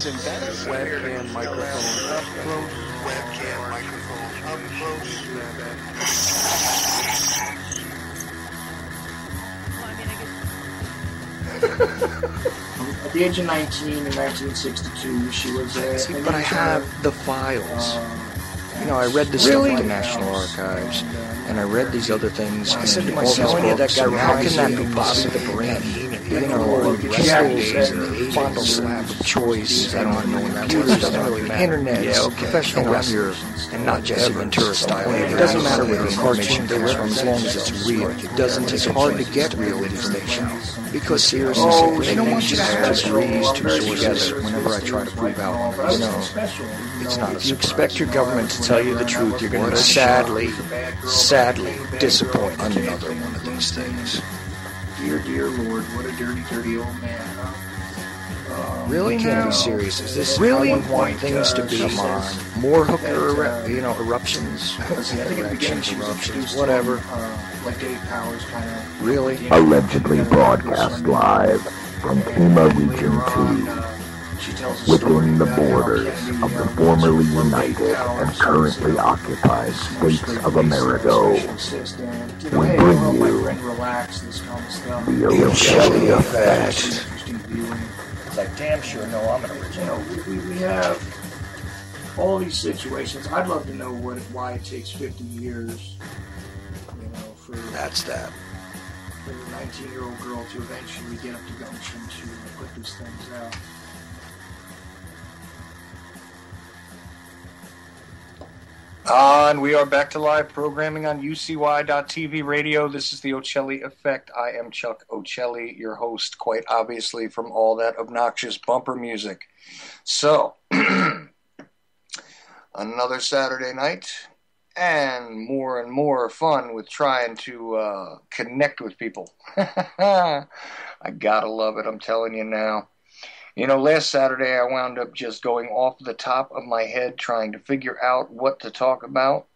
Webcam microphone up close. Webcam microphone up close. At the age of 19 in 1962, she was a... See, but I have the files. I read this stuff at the National Archives, and I read these other things. I said to myself, how can that be possible? The brain, pistols and fondle slab of choice, and the internet, professional records, and not Jesse Ventura style. It doesn't matter where the information comes from, as long as it's real. It's hard to get real information, because seriously, they don't want you to have just read two sources whenever I try to prove out. It's not. If you expect your government to tell you the truth, you're going to sadly disappoint. Another one of these things. Dear Lord, what a dirty old man, huh? Really? Can't be serious. Is this really how you want things to be? Come on. More hooker, eruptions. Eruptions, whatever. Like Dave Powers kind of... Really? Allegedly broadcast live from Kima Region 2. Within the borders of the formerly united and currently occupied states of America, we bring you the Ochelli Effect. Because I damn sure know I'm an original. We have all these situations. I'd love to know why it takes 50 years, for That's that. For a 19-year-old girl to eventually get up to gumption to put these things out. And we are back to live programming on UCY.TV radio. This is the Ochelli Effect. I am Chuck Ochelli, your host, quite obviously, from all that obnoxious bumper music. So, another Saturday night, and more fun with trying to connect with people. I gotta love it, I'm telling you now. Last Saturday I wound up just going off the top of my head trying to figure out what to talk about.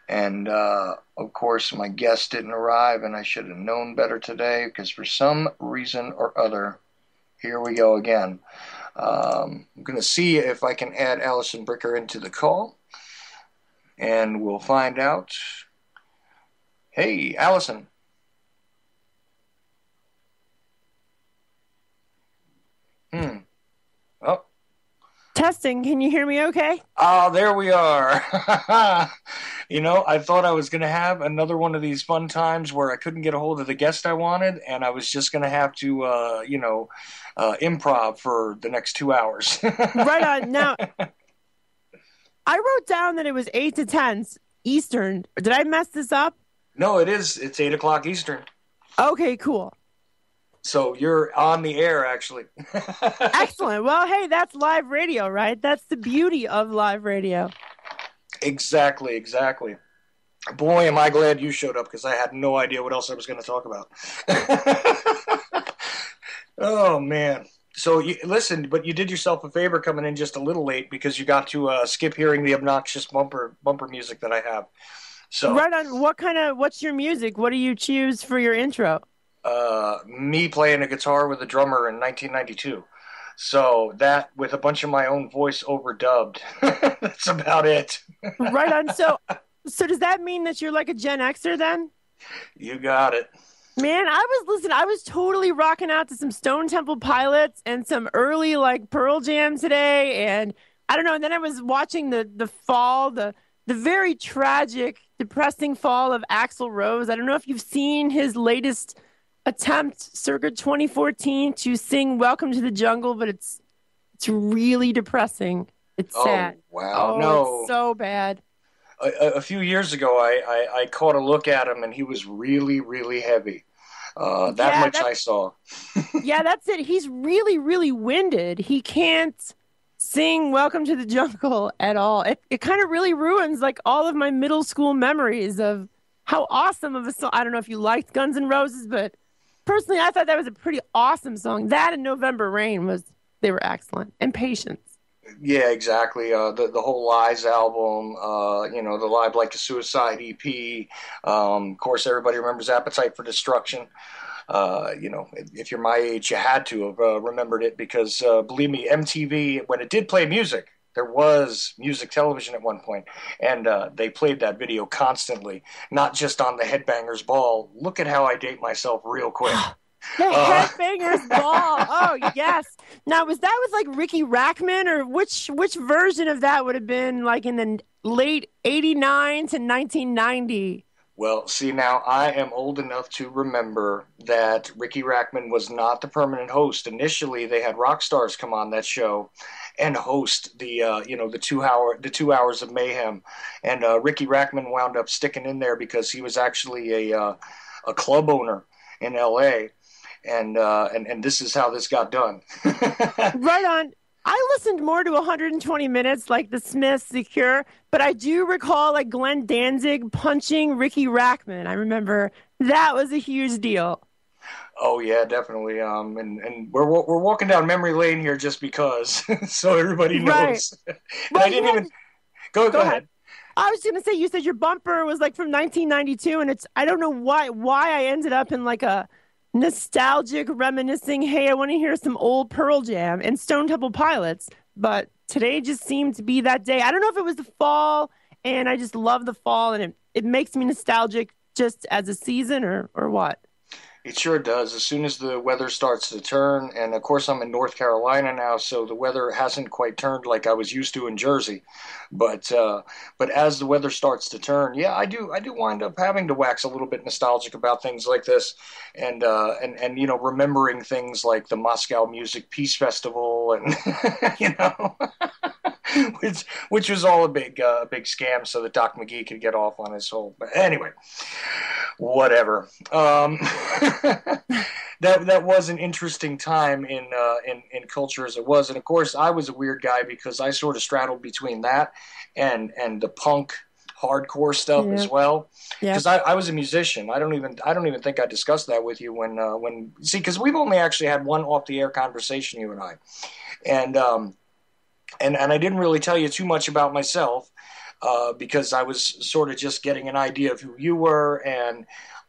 And, of course, my guest didn't arrive, and I should have known better today because for some reason or other, here we go again. I'm going to see if I can add Allison Bricker into the call, and we'll find out. Hey, Allison. Oh. Testing. Can you hear me okay? Oh, there we are. I thought I was going to have another one of these fun times where I couldn't get a hold of the guest I wanted, and I was just going to have to, improv for the next 2 hours. Right on. Now, I wrote down that it was 8 to 10 Eastern. Did I mess this up? No, it is. It's 8 o'clock Eastern. Okay, cool. So you're on the air, actually. Excellent. Well, hey, that's live radio, right? That's the beauty of live radio. Exactly. Boy, am I glad you showed up, because I had no idea what else I was going to talk about. Oh, man. So, listen, but you did yourself a favor coming in just a little late, because you got to skip hearing the obnoxious bumper music that I have. So, right on. What's your music? What do you choose for your intro? Me playing a guitar with a drummer in 1992. So that with a bunch of my own voice overdubbed. That's about it. Right on. So does that mean that you're like a Gen Xer then? You got it. Man, I was totally rocking out to some Stone Temple Pilots and some early like Pearl Jam today, and I don't know, and then I was watching the fall, the very tragic, depressing fall of Axl Rose. I don't know if you've seen his latest attempt circa 2014 to sing Welcome to the Jungle, but it's really depressing. It's sad. Wow. Oh, no. It's so bad. A few years ago, I caught a look at him, and he was really, really heavy. I saw. Yeah, that's it. He's really, really winded. He can't sing Welcome to the Jungle at all. It kind of really ruins like all of my middle school memories of how awesome of a song. I don't know if you liked Guns N' Roses, but personally, I thought that was a pretty awesome song. That and November Rain they were excellent. And Patience. Yeah, exactly. The whole Lies album, the Live Like a Suicide EP. Of course, everybody remembers Appetite for Destruction. if you're my age, you had to have remembered it because, believe me, MTV, when it did play music, there was music television at one point, and they played that video constantly, not just on the Headbangers Ball. Look at how I date myself real quick. The Headbangers Ball. Oh yes. Now was that with like Ricky Rackman, or which version of that would have been like in the late '89 to 1990? Well, see, now I am old enough to remember that Ricky Rackman was not the permanent host. Initially, they had rock stars come on that show and host the 2 hours of mayhem, and Ricky Rackman wound up sticking in there because he was actually a club owner in L.A. And this is how this got done. Right on. I listened more to 120 Minutes, like the Smiths, The Cure, but I do recall like Glenn Danzig punching Ricky Rackman. I remember that was a huge deal. Oh yeah, definitely. And we're walking down memory lane here just because, so everybody knows. Right. I didn't even go ahead. I was going to say, you said your bumper was like from 1992, and I don't know why I ended up in like a nostalgic reminiscing, hey, I want to hear some old Pearl Jam and Stone Temple Pilots, but today just seemed to be that day. I don't know if it was the fall, and I just love the fall, and it makes me nostalgic just as a season, or what. It sure does. As soon as the weather starts to turn, and of course I'm in North Carolina now, so the weather hasn't quite turned like I was used to in Jersey. But as the weather starts to turn, yeah, I do wind up having to wax a little bit nostalgic about things like this, and remembering things like the Moscow Music Peace Festival, and which was all a big scam so that Doc McGee could get off on his whole. But anyway, whatever. That was an interesting time in culture as it was, and of course I was a weird guy because I sort of straddled between that and the punk hardcore stuff as well. Because I was a musician. I don't even think I discussed that with you when because we've only actually had one off the air conversation, you and I, and I didn't really tell you too much about myself because I was sort of just getting an idea of who you were, and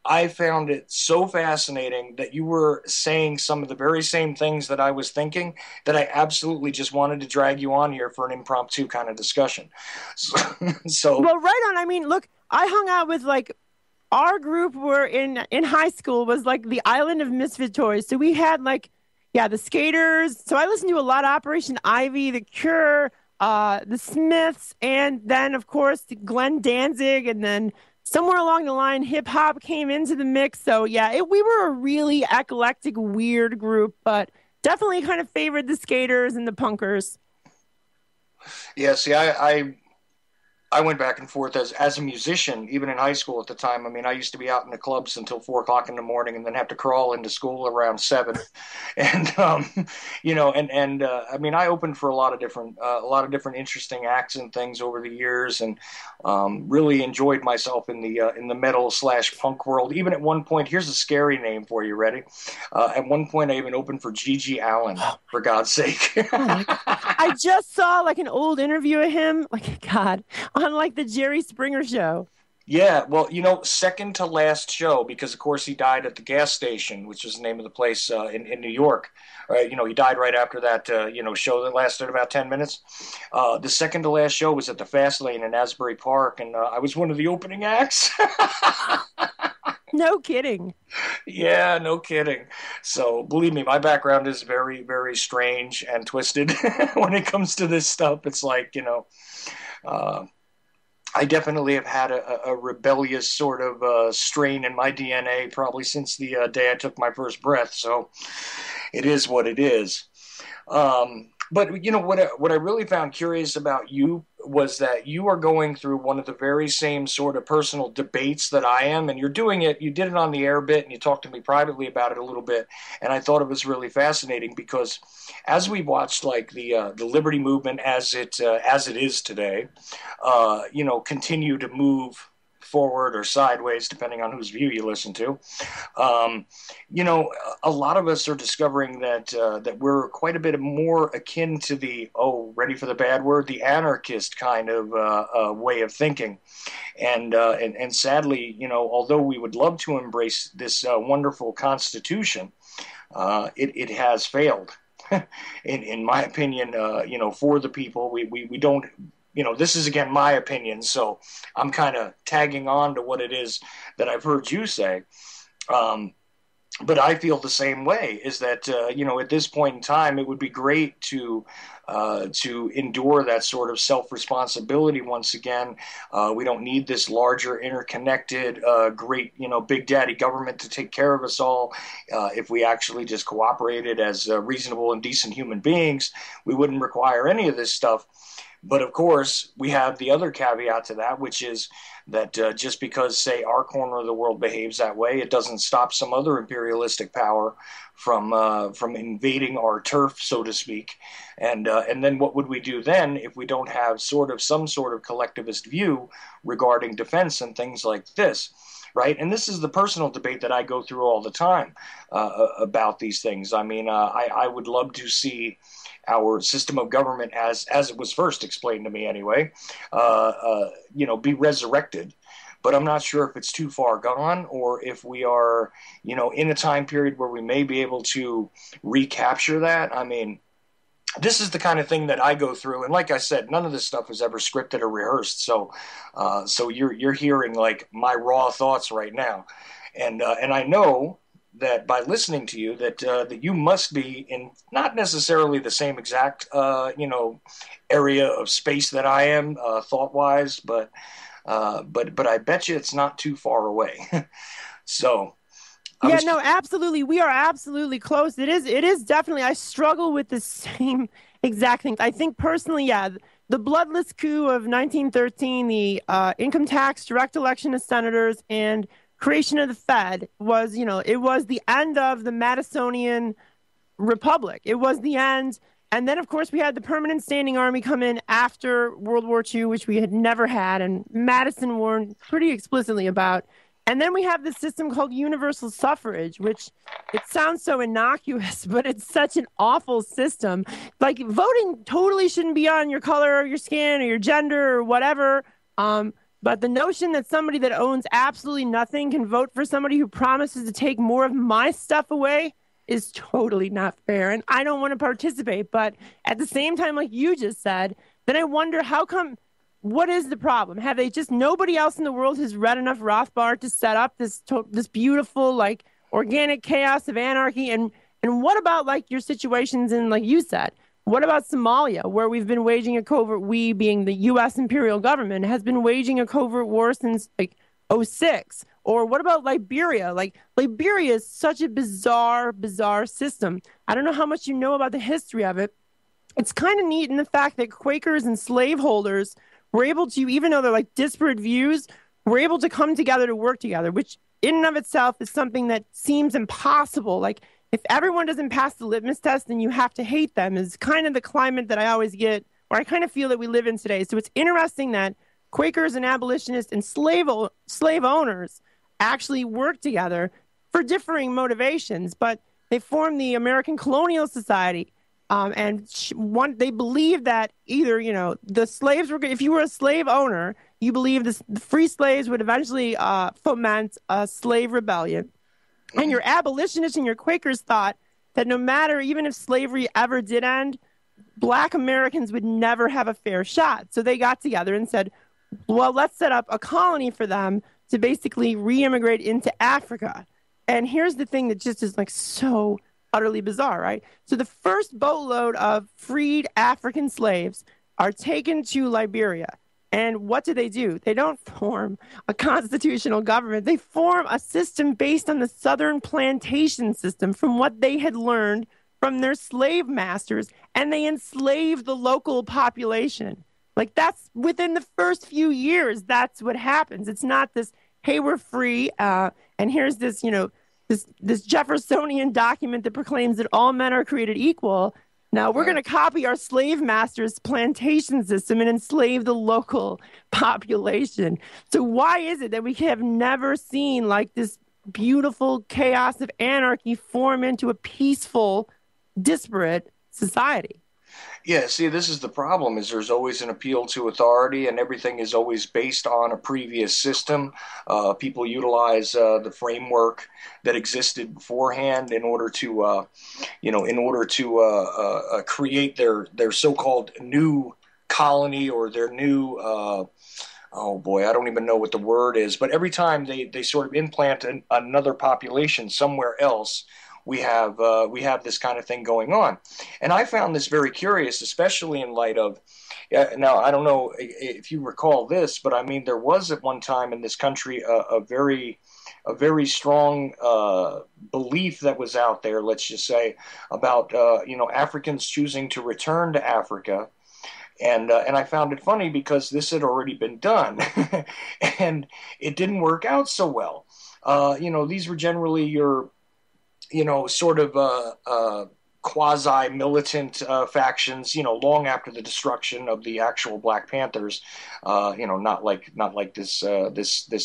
I found it so fascinating that you were saying some of the very same things that I was thinking that I absolutely just wanted to drag you on here for an impromptu kind of discussion. So well, right on. I mean, look, I hung out with like our group were in high school was like the Island of Misfit Toys. So we had like, the Skaters. So I listened to a lot of Operation Ivy, The Cure, the Smiths, and then of course Glenn Danzig, and then somewhere along the line, hip hop came into the mix. So we were a really eclectic, weird group, but definitely kind of favored the Skaters and the punkers. Yeah, see, I went back and forth as a musician, even in high school at the time. I mean, I used to be out in the clubs until 4 o'clock in the morning, and then have to crawl into school around 7. And I mean, I opened for a lot of different interesting acts and things over the years, and really enjoyed myself in the metal / punk world. Even at one point, here's a scary name for you. Ready? At one point, I even opened for Gigi Allen. For God's sake! I just saw like an old interview of him. Like God. On like the Jerry Springer show. Yeah, well, second to last show, because of course he died at the gas station, which is the name of the place in New York. He died right after that show that lasted about 10 minutes. The second to last show was at the Fast Lane in Asbury Park, and I was one of the opening acts. No kidding. Yeah, no kidding. So believe me, my background is very, very strange and twisted when it comes to this stuff. It's like, I definitely have had a rebellious sort of strain in my DNA probably since the day I took my first breath. So it is what it is. But what I really found curious about you was that you are going through one of the very same sort of personal debates that I am, and you're doing it. You did it on the air a bit, and you talked to me privately about it a little bit, and I thought it was really fascinating because as we watched like the Liberty Movement as it is today, continue to move forward or sideways, depending on whose view you listen to. A lot of us are discovering that we're quite a bit more akin to the, ready for the bad word, the anarchist kind of way of thinking. And sadly, although we would love to embrace this wonderful Constitution, it has failed. in my opinion, for the people, we don't. This is, again, my opinion, so I'm kind of tagging on to what it is that I've heard you say. But I feel the same way, is that, at this point in time, it would be great to endure that sort of self-responsibility once again. We don't need this larger, interconnected, great, big daddy government to take care of us all. If we actually just cooperated as reasonable and decent human beings, we wouldn't require any of this stuff. But of course, we have the other caveat to that, which is that just because, say, our corner of the world behaves that way, it doesn't stop some other imperialistic power from invading our turf, so to speak. And then what would we do then if we don't have some sort of collectivist view regarding defense and things like this? Right, and this is the personal debate that I go through all the time about these things. I mean, I would love to see our system of government, as it was first explained to me anyway, be resurrected. But I'm not sure if it's too far gone, or if we are, in a time period where we may be able to recapture that. I mean, this is the kind of thing that I go through, and like I said, none of this stuff is ever scripted or rehearsed. So you're hearing like my raw thoughts right now, and I know that by listening to you, that you must be in not necessarily the same exact area of space that I am thought wise, but I bet you it's not too far away. So. No, absolutely. We are absolutely close. It is definitely, I struggle with the same exact things. I think personally, the bloodless coup of 1913, the income tax, direct election of senators, and creation of the Fed was, it was the end of the Madisonian Republic. It was the end. And then, of course, we had the permanent standing army come in after World War II, which we had never had, and Madison warned pretty explicitly about. And then we have this system called universal suffrage, which it sounds so innocuous, but it's such an awful system. Like, voting totally shouldn't be on your color or your skin or your gender or whatever. But the notion that somebody that owns absolutely nothing can vote for somebody who promises to take more of my stuff away is totally not fair. And I don't want to participate. But at the same time, like you just said, then I wonder how come. What is the problem? Have they just, nobody else in the world has read enough Rothbard to set up this beautiful, like, organic chaos of anarchy? And what about, like, your situations in, like you said, what about Somalia, where we've been waging a covert, we being the U.S. imperial government, has been waging a covert war since, like, 2006? Or what about Liberia? Like, Liberia is such a bizarre system. I don't know how much you know about the history of it. It's kind of neat in the fact that Quakers and slaveholders were able to, even though they're like disparate views, we're able to come together to work together, which in and of itself is something that seems impossible. Like, if everyone doesn't pass the litmus test, then you have to hate them, is kind of the climate that I always get, or I kind of feel that we live in today. So it's interesting that Quakers and abolitionists and slave owners actually work together for differing motivations, but they formed the American Colonial Society. They believed that either, the slaves were, if you were a slave owner, you believed the free slaves would eventually foment a slave rebellion. And your abolitionists and your Quakers thought that no matter, even if slavery ever did end, Black Americans would never have a fair shot. So they got together and said, well, let's set up a colony for them to basically re-immigrate into Africa. And here's the thing that just is like so utterly bizarre, right? So the first boatload of freed African slaves are taken to Liberia. And what do? They don't form a constitutional government. They form a system based on the Southern plantation system from what they had learned from their slave masters, and they enslave the local population. Like, that's within the first few years, that's what happens. It's not this, hey, we're free, and here's this, this Jeffersonian document that proclaims that all men are created equal. Now, we're going to copy our slave masters' plantation system and enslave the local population. So why is it that we have never seen like this beautiful chaos of anarchy form into a peaceful, disparate society? Yeah, see, this is the problem, is there's always an appeal to authority, and everything is always based on a previous system. People utilize the framework that existed beforehand in order to, create their so-called new colony or their new, oh boy, I don't even know what the word is, but every time they sort of implant another population somewhere else, we have this kind of thing going on. And I found this very curious, especially in light of, now I don't know if you recall this, but I mean, there was at one time in this country a very strong belief that was out there, let's just say, about Africans choosing to return to Africa. And I found it funny because this had already been done, and it didn't work out so well. These were generally your sort of quasi-militant factions, long after the destruction of the actual Black Panthers, not like this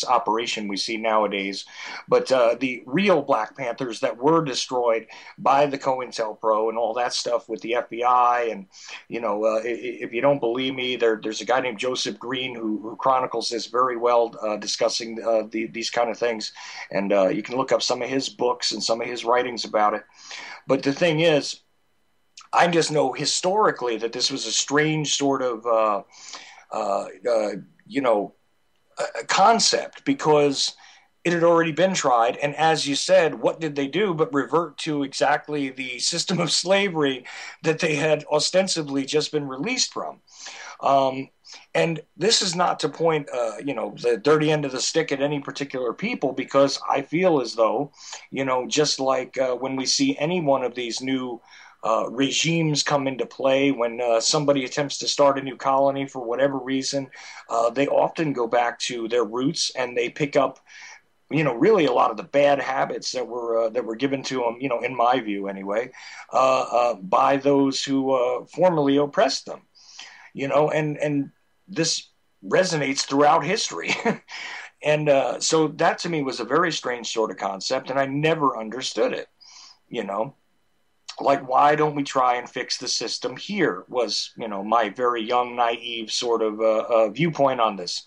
operation we see nowadays, but the real Black Panthers that were destroyed by the COINTELPRO and all that stuff with the FBI. And, if you don't believe me, there's a guy named Joseph Green who chronicles this very well, discussing these kind of things. And you can look up some of his books and some of his writings about it. But the thing is, I just know historically that this was a strange sort of, concept, because it had already been tried. And as you said, what did they do but revert to exactly the system of slavery that they had ostensibly just been released from? And this is not to point, the dirty end of the stick at any particular people, because I feel as though, just like when we see any one of these new regimes come into play, when somebody attempts to start a new colony for whatever reason, they often go back to their roots, and they pick up, really a lot of the bad habits that were given to them, in my view anyway, by those who formerly oppressed them. And this resonates throughout history. And so that to me was a very strange sort of concept, and I never understood it. Like, why don't we try and fix the system here, was, my very young, naive sort of viewpoint on this.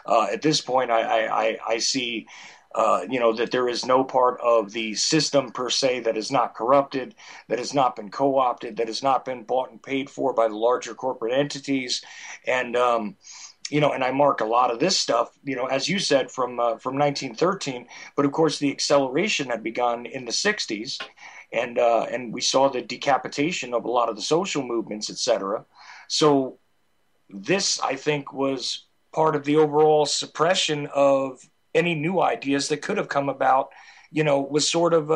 At this point, I see that there is no part of the system per se that is not corrupted, that has not been co-opted, that has not been bought and paid for by the larger corporate entities. And, and I mark a lot of this stuff, as you said, from 1913. But of course, the acceleration had begun in the 60s. And we saw the decapitation of a lot of the social movements, etc. So this, I think, was part of the overall suppression of any new ideas that could have come about, was sort of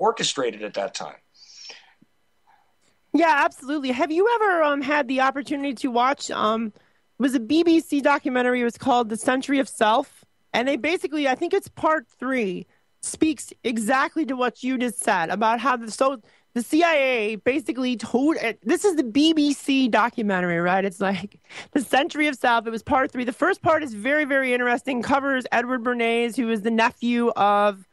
orchestrated at that time. Yeah, absolutely. Have you ever had the opportunity to watch, it was a BBC documentary, it was called The Century of Self, and they basically, I think it's part 3, speaks exactly to what you just said about how the CIA basically told, this is the BBC documentary, right? It's like The Century of Self. It was part 3. The first part is very, very interesting, covers Edward Bernays, who is the nephew of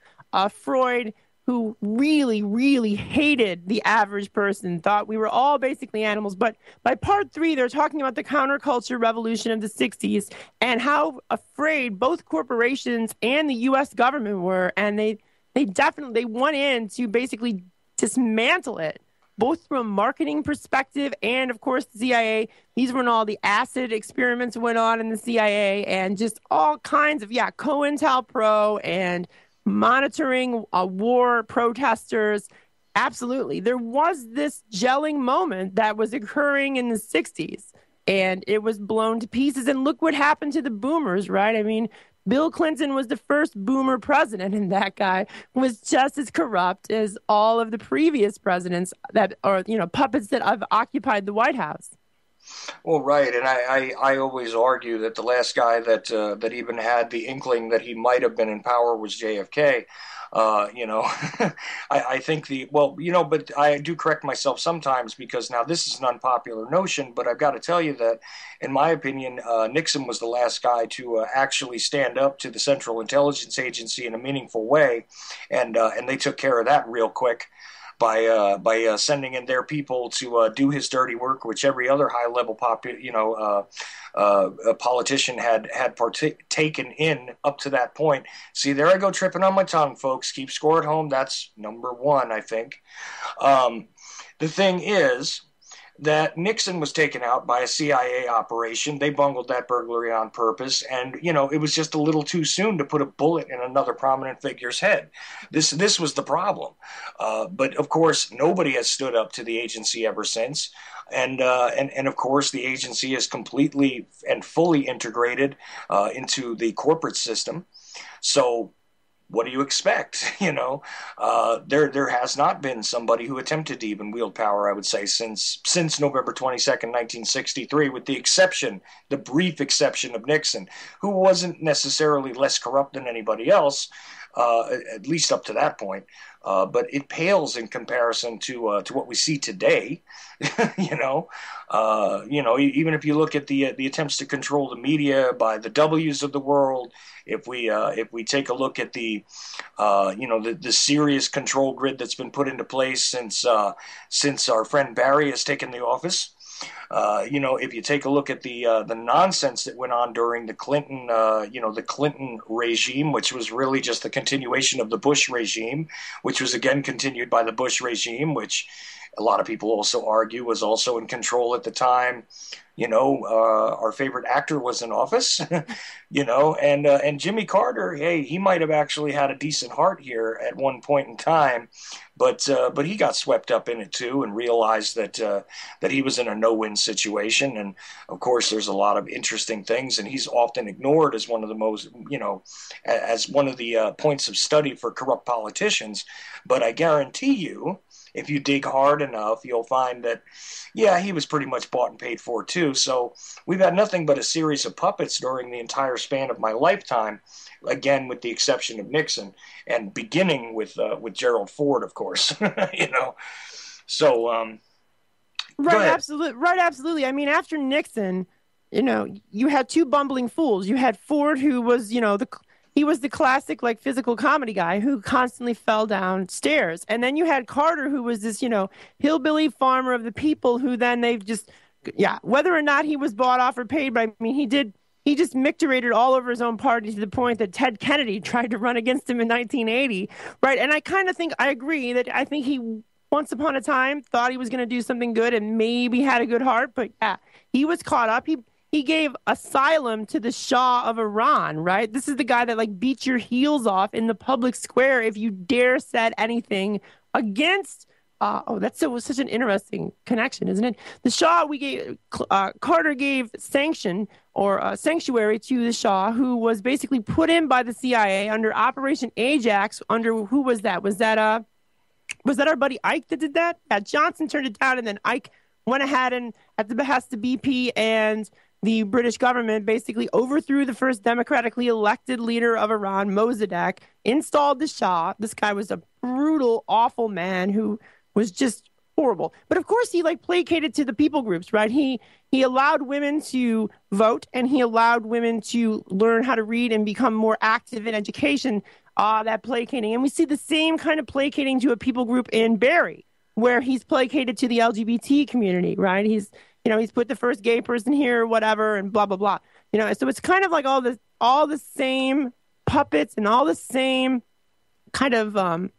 Freud, who really, really hated the average person, thought we were all basically animals. But by part 3, they're talking about the counterculture revolution of the 60s and how afraid both corporations and the U.S. government were. And they definitely went in to basically dismantle it, both from a marketing perspective and, of course, the CIA. These were when all the acid experiments went on in the CIA, and just all kinds of, COINTELPRO and monitoring war protesters. Absolutely. There was this gelling moment that was occurring in the 60s, and it was blown to pieces. And look what happened to the boomers, right? I mean, Bill Clinton was the first boomer president, and that guy was just as corrupt as all of the previous presidents that are, puppets that have occupied the White House. Well, right, and I always argue that the last guy that even had the inkling that he might have been in power was JFK. I think but I do correct myself sometimes because now this is an unpopular notion, but I've got to tell you that, in my opinion, Nixon was the last guy to actually stand up to the Central Intelligence Agency in a meaningful way, and they took care of that real quick by sending in their people to do his dirty work, which every other high level a politician had partaken in up to that point. See, there I go tripping on my tongue, folks. Keep score at home. That's number one, I think. The thing is that Nixon was taken out by a CIA operation. They bungled that burglary on purpose, and it was just a little too soon to put a bullet in another prominent figure's head. This was the problem. But of course, nobody has stood up to the agency ever since, and of course, the agency is completely and fully integrated into the corporate system. So, what do you expect? There has not been somebody who attempted to even wield power, I would say, since November 22nd, 1963, with the brief exception of Nixon, who wasn't necessarily less corrupt than anybody else, at least up to that point. But it pales in comparison to what we see today. Even if you look at the attempts to control the media by the W's of the world, if we take a look at the serious control grid that's been put into place since our friend Barry has taken the office. If you take a look at the nonsense that went on during the Clinton regime, which was really just the continuation of the Bush regime, which was again continued by the Bush regime, which a lot of people also argue was also in control at the time. Our favorite actor was in office, and Jimmy Carter, hey, he might have actually had a decent heart here at one point in time, but he got swept up in it too and realized that he was in a no-win situation. And of course, there's a lot of interesting things, and he's often ignored as one of the most, as one of the points of study for corrupt politicians. But I guarantee you, if you dig hard enough, you'll find that, yeah, he was pretty much bought and paid for too. So we've had nothing but a series of puppets during the entire span of my lifetime, again, with the exception of Nixon, and beginning with Gerald Ford, of course. So right, absolutely. I mean, after Nixon, you had two bumbling fools. You had Ford, who was, he was the classic physical comedy guy who constantly fell downstairs. And then you had Carter, who was this, hillbilly farmer of the people who then whether or not he was bought off or paid, but I mean, he just micturated all over his own party to the point that Ted Kennedy tried to run against him in 1980. Right. And I kind of think I agree that I think he once upon a time thought he was going to do something good and maybe had a good heart. But yeah, he was caught up. He gave asylum to the Shah of Iran, right? This is the guy that beat your heels off in the public square if you dare said anything against. That's such an interesting connection, isn't it? The Shah, Carter gave sanction or sanctuary to the Shah, who was basically put in by the CIA under Operation Ajax. Under who was that? Was that our buddy Ike that did that? Yeah, Johnson turned it down, and then Ike went ahead and, at the behest of BP and the British government, basically overthrew the first democratically elected leader of Iran, Mossadegh, installed the Shah. This guy was a brutal, awful man who was just horrible. But of course, he placated to the people groups, right? He allowed women to vote, and he allowed women to learn how to read and become more active in education. That placating, and we see the same kind of placating to a people group in Barry, where he's placated to the LGBT community, right? He's put the first gay person here, or whatever, and blah, blah, blah. So it's kind of like all the same puppets and all the same kind of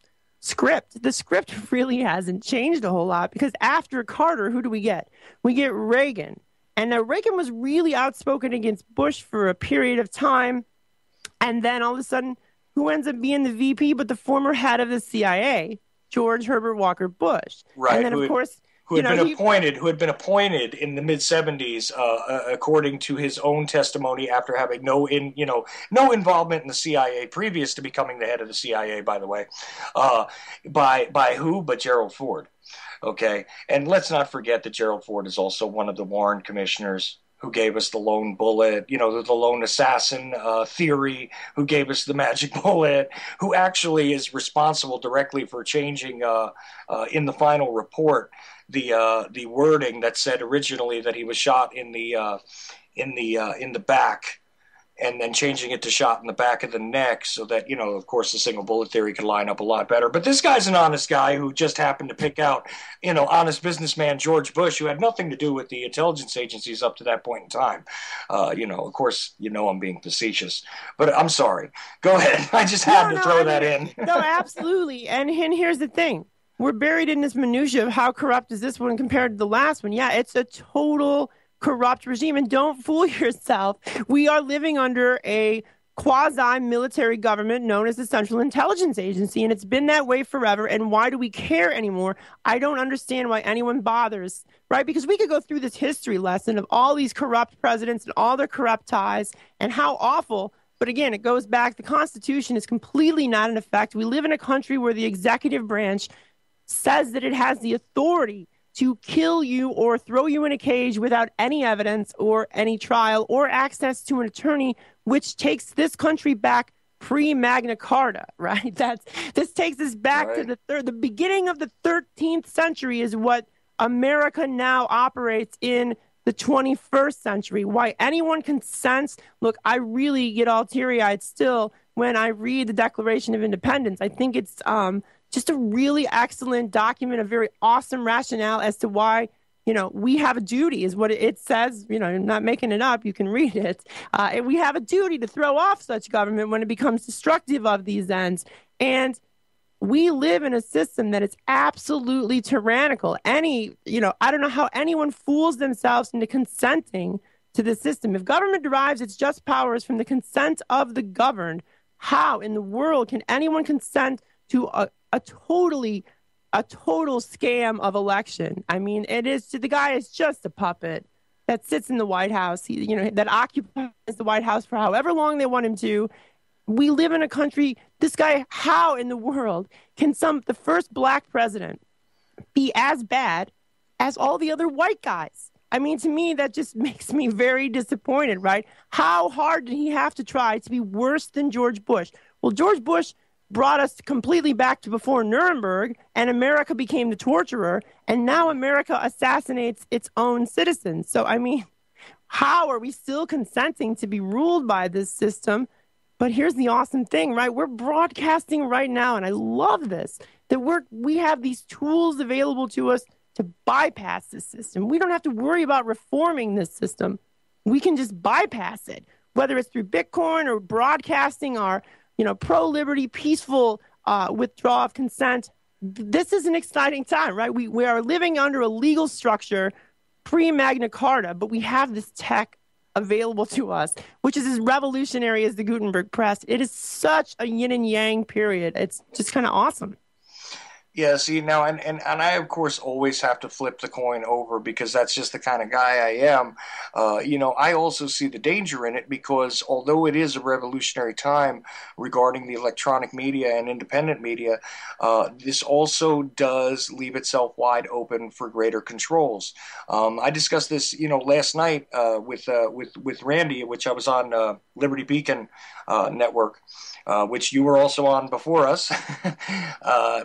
script. The script really hasn't changed a whole lot, because after Carter, who do we get? We get Reagan. And now Reagan was really outspoken against Bush for a period of time. And then all of a sudden, who ends up being the VP but the former head of the CIA, George Herbert Walker Bush. Right. And then, of course, who had been appointed in the mid-70s, according to his own testimony, after having no involvement in the CIA previous to becoming the head of the CIA, by the way, by who but Gerald Ford. Okay, and let's not forget that Gerald Ford is also one of the Warren commissioners. who gave us the lone bullet, the lone assassin theory, who gave us the magic bullet, who actually is responsible directly for changing in the final report the wording that said originally that he was shot in the back, and then changing it to shot in the back of the neck so that, of course, the single bullet theory could line up a lot better. But this guy's an honest guy who just happened to pick out, honest businessman George Bush, who had nothing to do with the intelligence agencies up to that point in time. Of course, I'm being facetious. But I'm sorry. Go ahead. I just had to throw that in. No, absolutely. And here's the thing. We're buried in this minutia of how corrupt is this one compared to the last one. Yeah, it's a total corrupt regime. And don't fool yourself. We are living under a quasi-military government known as the Central Intelligence Agency, and it's been that way forever. And why do we care anymore? I don't understand why anyone bothers, right? Because we could go through this history lesson of all these corrupt presidents and all their corrupt ties and how awful. But again, it goes back. The Constitution is completely not in effect. We live in a country where the executive branch says that it has the authority to kill you or throw you in a cage without any evidence or any trial or access to an attorney, which takes this country back pre-Magna Carta, right? This takes us back to the beginning of the 13th century is what America now operates in the 21st century. Why anyone consents, look, I really get all teary-eyed still when I read the Declaration of Independence. I think it's just a really excellent document, a very awesome rationale as to why, we have a duty is what it says. I'm not making it up. You can read it. And we have a duty to throw off such government when it becomes destructive of these ends. And we live in a system that is absolutely tyrannical. I don't know how anyone fools themselves into consenting to the system. If government derives its just powers from the consent of the governed, how in the world can anyone consent to a total scam of election? I mean, the guy is just a puppet that sits in the White House, that occupies the White House for however long they want him to. We live in a country, this guy, how in the world can the first black president be as bad as all the other white guys? I mean, to me, that just makes me very disappointed, right? How hard did he have to try to be worse than George Bush? Well, George Bush brought us completely back to before Nuremberg, and America became the torturer, and now America assassinates its own citizens. So, I mean, how are we still consenting to be ruled by this system? But here's the awesome thing, right? We're broadcasting right now, and I love this, that we have these tools available to us to bypass this system. We don't have to worry about reforming this system. We can just bypass it, whether it's through Bitcoin or broadcasting our pro-liberty, peaceful withdrawal of consent. This is an exciting time, right? We are living under a legal structure pre-Magna Carta, but we have this tech available to us, which is as revolutionary as the Gutenberg Press. It is such a yin and yang period. It's just kind of awesome. Yeah, see, now, and I, of course, always have to flip the coin over because that's just the kind of guy I am. I also see the danger in it because although it is a revolutionary time regarding the electronic media and independent media, this also does leave itself wide open for greater controls. I discussed this, last night with Randy, which I was on Liberty Beacon Network. Which you were also on before us,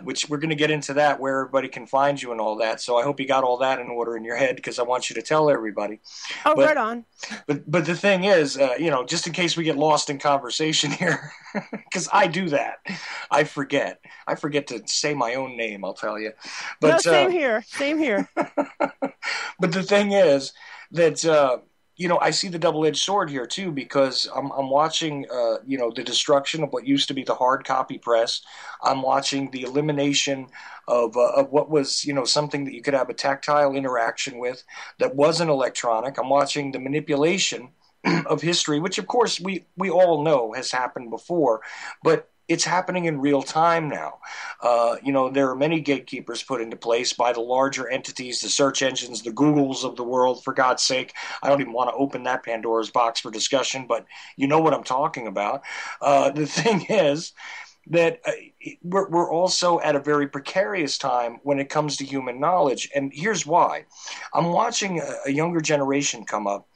which we're going to get into that, where everybody can find you and all that. So I hope you got all that in order in your head because I want you to tell everybody. Oh, right on. But the thing is, just in case we get lost in conversation here, because I do that. I forget to say my own name, I'll tell you. But, no, same here. But the thing is that... I see the double-edged sword here too because I'm watching, the destruction of what used to be the hard copy press. I'm watching the elimination of what was, something that you could have a tactile interaction with that wasn't electronic. I'm watching the manipulation of history, which of course we all know has happened before, but it's happening in real time now. There are many gatekeepers put into place by the larger entities, the search engines, the Googles of the world, for God's sake. I don't even want to open that Pandora's box for discussion, but you know what I'm talking about. The thing is that we're also at a very precarious time when it comes to human knowledge, and here's why. I'm watching a younger generation come up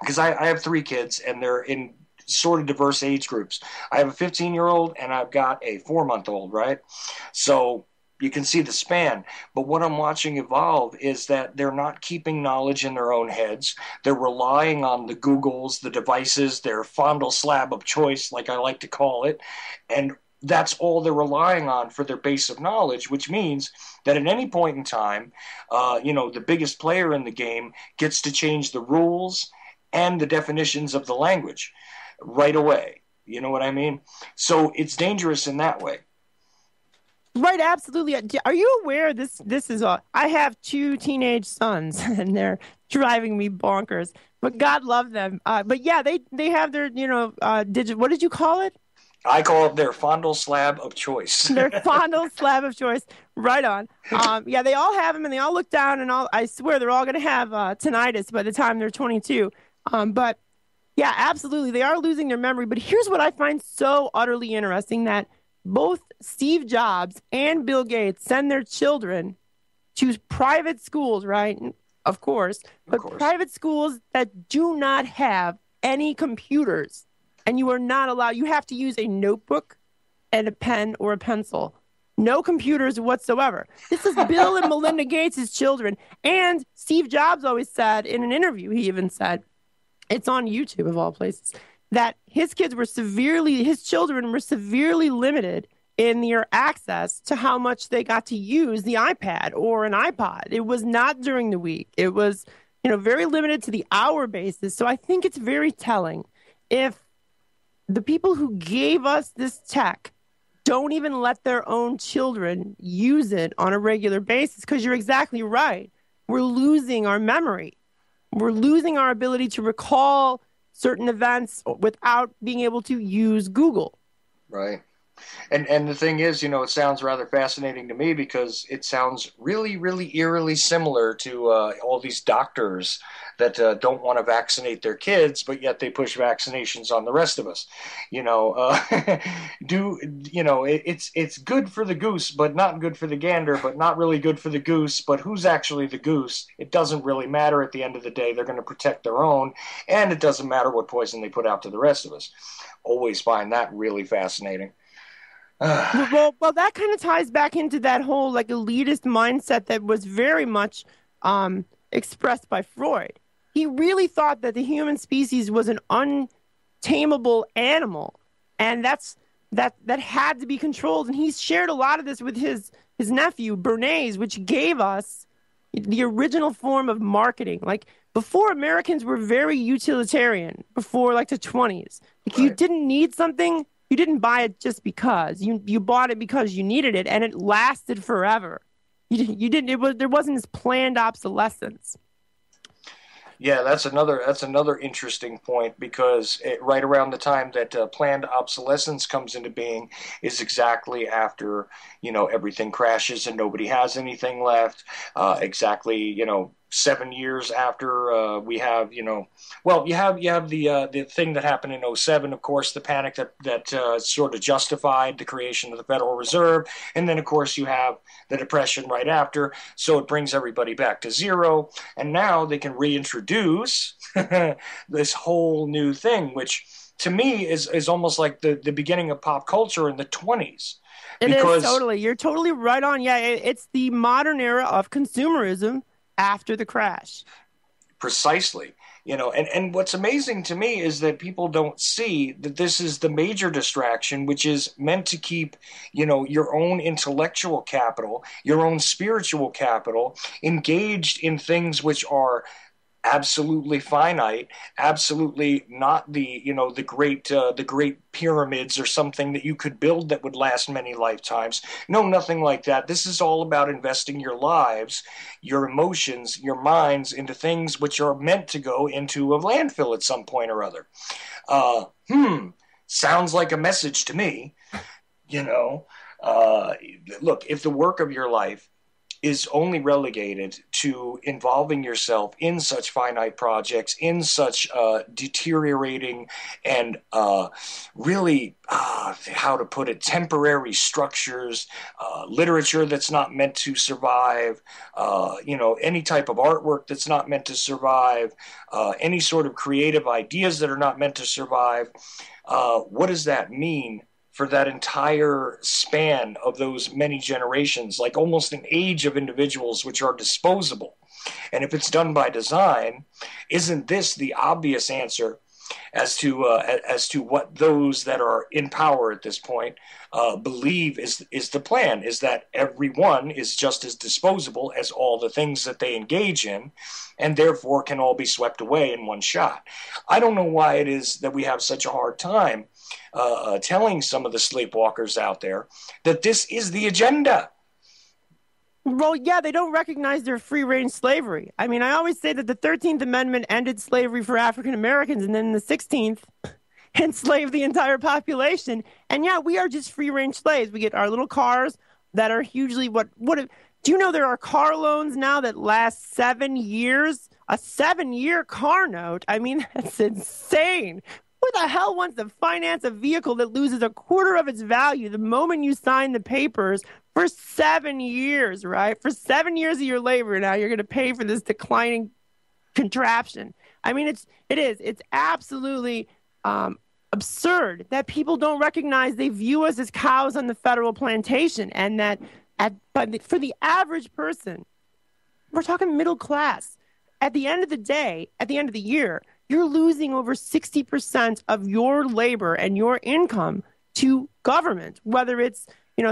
because I have 3 kids, and they're in sort of diverse age groups. I have a 15-year-old, and I've got a 4-month-old, right? So you can see the span. But what I'm watching evolve is that they're not keeping knowledge in their own heads. They're relying on the Googles, the devices, their fondle slab of choice, like I like to call it. And that's all they're relying on for their base of knowledge, which means that at any point in time, the biggest player in the game gets to change the rules and the definitions of the language right away. You know what I mean? So it's dangerous in that way. Right, absolutely. Are you aware this is I have 2 teenage sons and they're driving me bonkers, but God love them. But yeah, they have their, what did you call it? I call it their fondle slab of choice. Their fondle slab of choice. Right on. Yeah, they all have them and they all look down and I swear they're all going to have tinnitus by the time they're 22. But yeah, absolutely. They are losing their memory. But here's what I find so utterly interesting, that both Steve Jobs and Bill Gates send their children to private schools, right? Of course, but private schools that do not have any computers. And you are not allowed, you have to use a notebook and a pen or a pencil. No computers whatsoever. This is Bill and Melinda Gates' children. And Steve Jobs always said in an interview, he even said, it's on YouTube of all places, that his children were severely limited in their access to how much they got to use the iPad or an iPod. It was not during the week. It was, very limited to the hour basis. So I think it's very telling if the people who gave us this tech don't even let their own children use it on a regular basis, because you're exactly right. We're losing our memory. We're losing our ability to recall certain events without being able to use Google. Right. And the thing is, it sounds rather fascinating to me because it sounds really, really eerily similar to all these doctors that don't want to vaccinate their kids, but yet they push vaccinations on the rest of us. It's good for the goose, but not good for the gander, but not really good for the goose. But who's actually the goose? It doesn't really matter at the end of the day. They're going to protect their own, and it doesn't matter what poison they put out to the rest of us. Always find that really fascinating. Well, that kind of ties back into that whole elitist mindset that was very much expressed by Freud. He really thought that the human species was an untamable animal, and that had to be controlled. And he's shared a lot of this with his nephew Bernays, which gave us the original form of marketing. Before, Americans were very utilitarian. Before the 20s, Right. You didn't need something. You didn't buy it just because. You bought it because you needed it, and it lasted forever. You didn't. There wasn't this planned obsolescence. Yeah, that's another interesting point, because right around the time that planned obsolescence comes into being is exactly after everything crashes and nobody has anything left. Exactly 7 years after we have you have the thing that happened in '07, of course, the panic that sort of justified the creation of the Federal Reserve, and then of course you have the Depression right after, so it brings everybody back to zero, and now they can reintroduce this whole new thing, which to me is almost like the beginning of pop culture in the 20s. It is totally. You're totally right on. Yeah, it's the modern era of consumerism after the crash. Precisely. And what's amazing to me is that people don't see that this is the major distraction, which is meant to keep, your own intellectual capital, your own spiritual capital engaged in things which are absolutely finite, absolutely not the great pyramids or something that you could build that would last many lifetimes. No, nothing like that. This is all about investing your lives, your emotions, your minds into things which are meant to go into a landfill at some point or other. Sounds like a message to me. Look, if the work of your life is only relegated to involving yourself in such finite projects, in such deteriorating and really, how to put it, temporary structures, literature that's not meant to survive, any type of artwork that's not meant to survive, any sort of creative ideas that are not meant to survive. What does that mean for that entire span of those many generations, like almost an age of individuals which are disposable? And if it's done by design, isn't this the obvious answer as to what those that are in power at this point believe is the plan? Is that everyone is just as disposable as all the things that they engage in, and therefore can all be swept away in one shot? I don't know why it is that we have such a hard time telling some of the sleepwalkers out there that this is the agenda. Well, yeah, they don't recognize their free-range slavery. I mean, I always say that the 13th Amendment ended slavery for African Americans, and then the 16th enslaved the entire population. And yeah, we are just free-range slaves. We get our little cars that are hugely do you know there are car loans now that last 7 years? A 7-year car note? I mean, that's insane. Who the hell wants to finance a vehicle that loses a quarter of its value the moment you sign the papers for 7 years, right? For 7 years of your labor, now you're going to pay for this declining contraption. I mean, it's absolutely absurd that people don't recognize they view us as cows on the federal plantation, and that for the average person, we're talking middle class. At the end of the day, at the end of the year, you're losing over 60% of your labor and your income to government, whether it's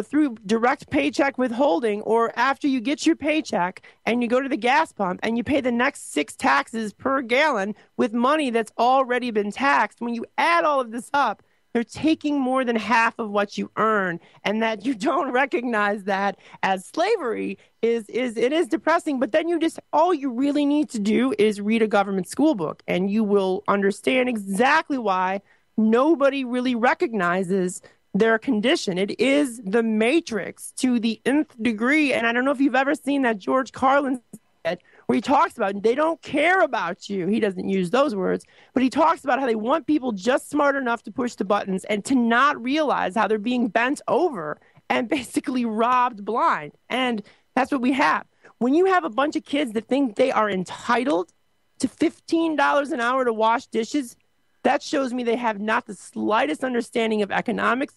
through direct paycheck withholding, or after you get your paycheck and you go to the gas pump and you pay the next 6 taxes per gallon with money that's already been taxed. When you add all of this up, they're taking more than half of what you earn, and that you don't recognize that as slavery is depressing. But then all you really need to do is read a government school book, and you will understand exactly why nobody really recognizes their condition. It is the Matrix to the nth degree. And I don't know if you've ever seen that George Carlin skit where he talks about they don't care about you. He doesn't use those words, but he talks about how they want people just smart enough to push the buttons and to not realize how they're being bent over and basically robbed blind. And that's what we have. When you have a bunch of kids that think they are entitled to $15 an hour to wash dishes, that shows me they have not the slightest understanding of economics,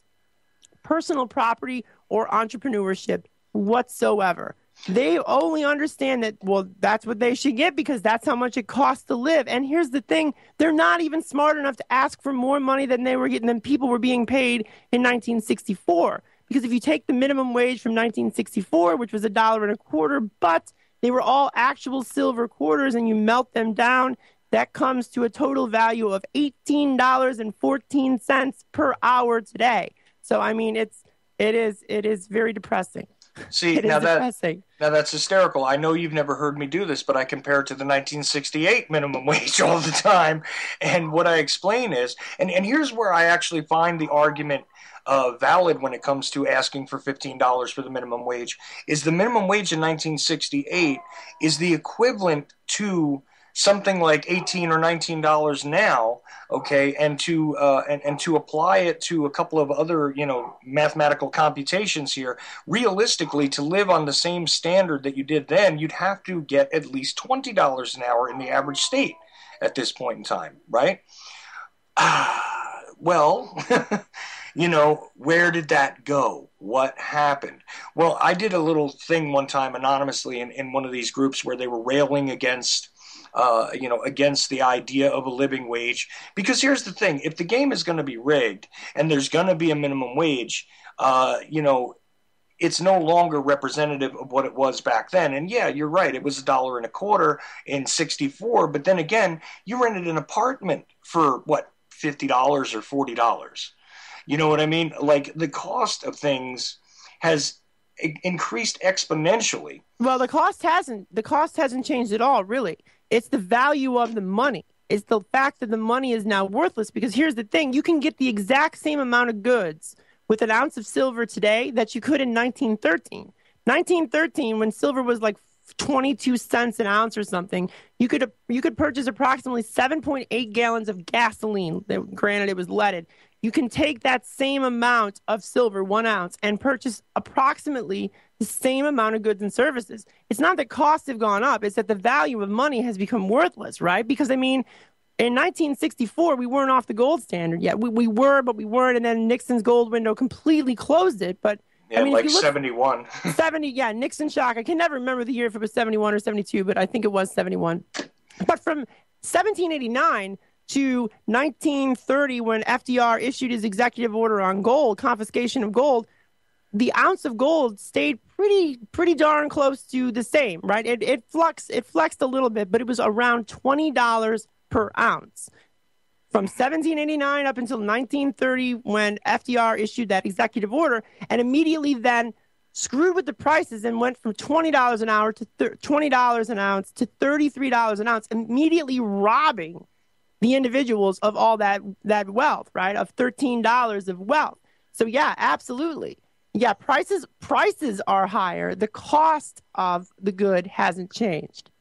personal property, or entrepreneurship whatsoever. They only understand that, well, that's what they should get because that's how much it costs to live. And here's the thing, they're not even smart enough to ask for more money than people were being paid in 1964. Because if you take the minimum wage from 1964, which was $1.25, but they were all actual silver quarters, and you melt them down, that comes to a total value of $18.14 per hour today. So, I mean, it is very depressing. See, now that's hysterical. I know you've never heard me do this, but I compare it to the 1968 minimum wage all the time. And what I explain is, and here's where I actually find the argument valid when it comes to asking for $15 for the minimum wage, is the minimum wage in 1968 is the equivalent to something like $18 or $19 now, okay, and to apply it to a couple of other, mathematical computations here, realistically, to live on the same standard that you did then, you'd have to get at least $20 an hour in the average state at this point in time, right? Well, where did that go? What happened? Well, I did a little thing one time anonymously in one of these groups where they were railing against the idea of a living wage. Because here's the thing, if the game is going to be rigged and there's going to be a minimum wage, it's no longer representative of what it was back then. And yeah, you're right, it was $1.25 in 64, but then again, you rented an apartment for what, $50 or $40. You know what I mean? Like, the cost of things has increased exponentially. Well, the cost hasn't changed at all, really. It's the value of the money. It's the fact that the money is now worthless, because here's the thing. You can get the exact same amount of goods with an ounce of silver today that you could in 1913. 1913, when silver was like 22 cents an ounce or something, you could purchase approximately 7.8 gallons of gasoline. Granted, it was leaded. You can take that same amount of silver, 1 ounce, and purchase approximately the same amount of goods and services. It's not that costs have gone up, it's that the value of money has become worthless, right? Because, I mean, in 1964, we weren't off the gold standard yet. We were, but we weren't. And then Nixon's gold window completely closed it. But yeah, I mean, like if you look, 71. 70, yeah, Nixon shock. I can never remember the year if it was 71 or 72, but I think it was 71. But from 1789 to 1930, when FDR issued his executive order on gold, confiscation of gold, the ounce of gold stayed pretty darn close to the same, right? It flexed a little bit, but it was around $20 per ounce from 1789 up until 1930, when FDR issued that executive order, and immediately then screwed with the prices and went from $20 an hour to $20 an ounce to $33 an ounce, immediately robbing the individuals of all that wealth, right? Of $13 of wealth. So yeah, absolutely. Yeah, prices are higher. The cost of the good hasn't changed.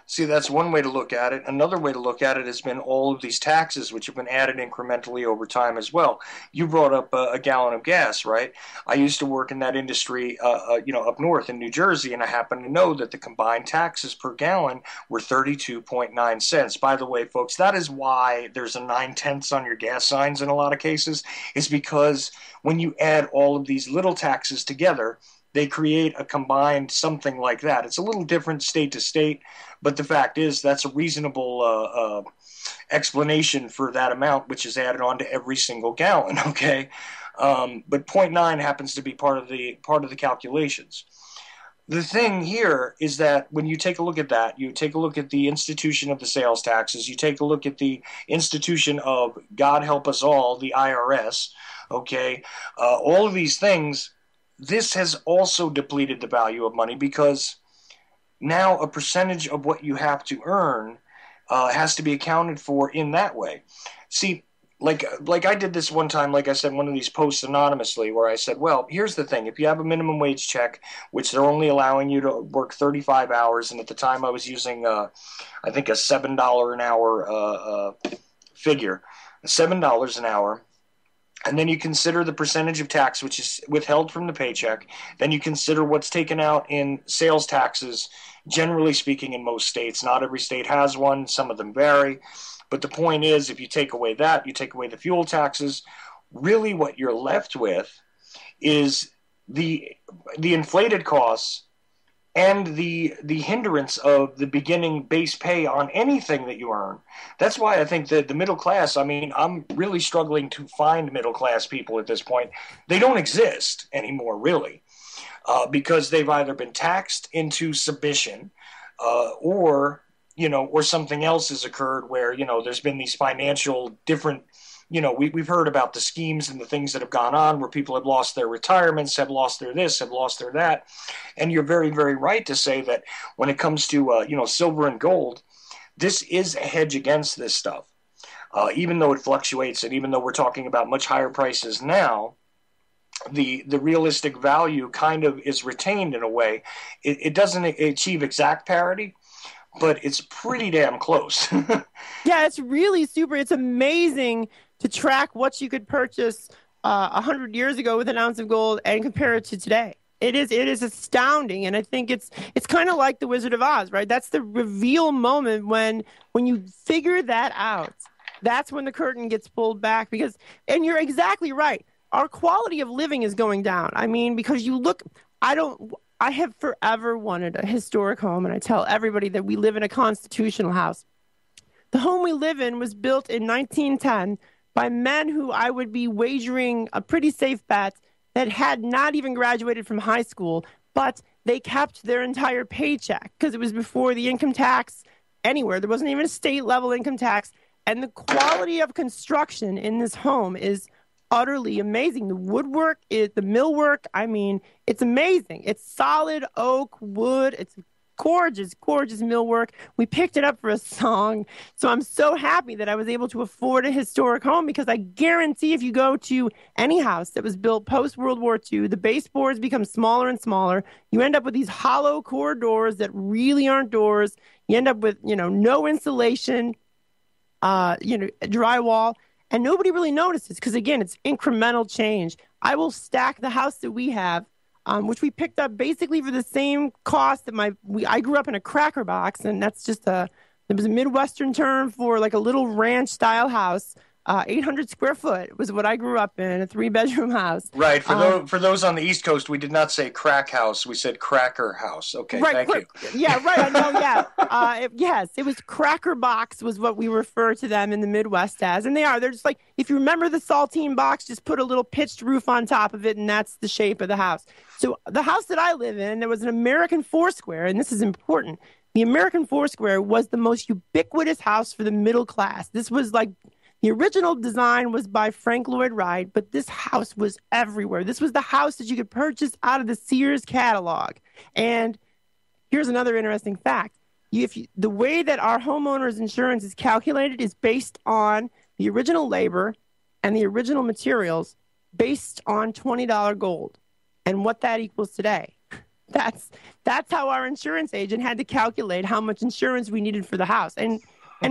See, that's one way to look at it. Another way to look at it has been all of these taxes, which have been added incrementally over time as well. You brought up a gallon of gas, right? I used to work in that industry, up north in New Jersey, and I happen to know that the combined taxes per gallon were 32.9 cents. By the way, folks, that is why there's a 9/10 on your gas signs in a lot of cases, is because when you add all of these little taxes together, they create a combined something like that. It's a little different state to state, but the fact is that's a reasonable explanation for that amount, which is added on to every single gallon. Okay, but 0.9 happens to be part of the calculations. The thing here is that when you take a look at that, you take a look at the institution of the sales taxes, you take a look at the institution of, God help us all, the IRS. Okay, all of these things. This has also depleted the value of money, because now a percentage of what you have to earn has to be accounted for in that way. See, like I did this one time, like I said, one of these posts anonymously, where I said, well, here's the thing. If you have a minimum wage check, which they're only allowing you to work 35 hours, and at the time I was using, I think, a $7 an hour figure, $7 an hour, and then you consider the percentage of tax which is withheld from the paycheck. Then you consider what's taken out in sales taxes, generally speaking, in most states. Not every state has one. Some of them vary. But the point is, if you take away that, you take away the fuel taxes, really what you're left with is the inflated costs and the hindrance of the beginning base pay on anything that you earn. That's why I think that the middle class, I mean, I'm really struggling to find middle class people at this point. They don't exist anymore, really, because they've either been taxed into submission, or something else has occurred where, there's been these financial different, we've heard about the schemes and the things that have gone on where people have lost their retirements, have lost their this, have lost their that. And you're very, very right to say that when it comes to, silver and gold, this is a hedge against this stuff. Even though it fluctuates, and even though we're talking about much higher prices now, the realistic value kind of is retained in a way. It doesn't achieve exact parity, but it's pretty damn close. Yeah, it's really super. It's amazing to track what you could purchase 100 years ago with an ounce of gold and compare it to today. It is astounding, and I think it's kind of like the Wizard of Oz, right? That's the reveal moment when you figure that out. That's when the curtain gets pulled back, and you're exactly right. Our quality of living is going down. I mean, because you look, I have forever wanted a historic home, and I tell everybody that we live in a constitutional house. The home we live in was built in 1910 by men who I would be wagering a pretty safe bet that had not even graduated from high school, but they kept their entire paycheck because it was before the income tax anywhere. There wasn't even a state level income tax. And the quality of construction in this home is utterly amazing. The woodwork, the millwork, I mean, it's amazing. It's solid oak, wood. It's gorgeous, gorgeous millwork. We picked it up for a song. So I'm so happy that I was able to afford a historic home, because I guarantee if you go to any house that was built post-World War II, the baseboards become smaller and smaller. You end up with these hollow core doors that really aren't doors. You end up with, no insulation, drywall, and nobody really notices because, again, it's incremental change. I will stack the house that we have, which we picked up basically for the same cost that I grew up in a cracker box, and that's just it was a Midwestern term for like a little ranch style house. 800 square foot was what I grew up in, a 3-bedroom house. Right. For those on the East Coast, we did not say crack house. We said cracker house. Okay, right, thank you. Yeah, right. I know, yeah. Yes, it was cracker box was what we refer to them in the Midwest as. And they are. They're just like, if you remember the saltine box, just put a little pitched roof on top of it, and that's the shape of the house. So the house that I live in, there was an American Foursquare, and this is important. The American Foursquare was the most ubiquitous house for the middle class. This was like, the original design was by Frank Lloyd Wright, but this house was everywhere. This was the house that you could purchase out of the Sears catalog. And here's another interesting fact. The way that our homeowners insurance is calculated is based on the original labor and the original materials based on $20 gold and what that equals today. That's how our insurance agent had to calculate how much insurance we needed for the house. And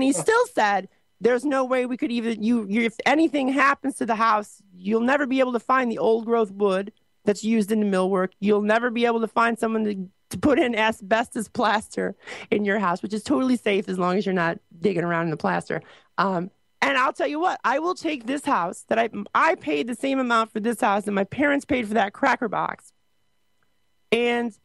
he still said, there's no way we could even, if anything happens to the house, you'll never be able to find the old growth wood that's used in the millwork. You'll never be able to find someone to put in asbestos plaster in your house, which is totally safe as long as you're not digging around in the plaster. And I'll tell you what, I will take this house that I paid the same amount for this house that my parents paid for that cracker box. And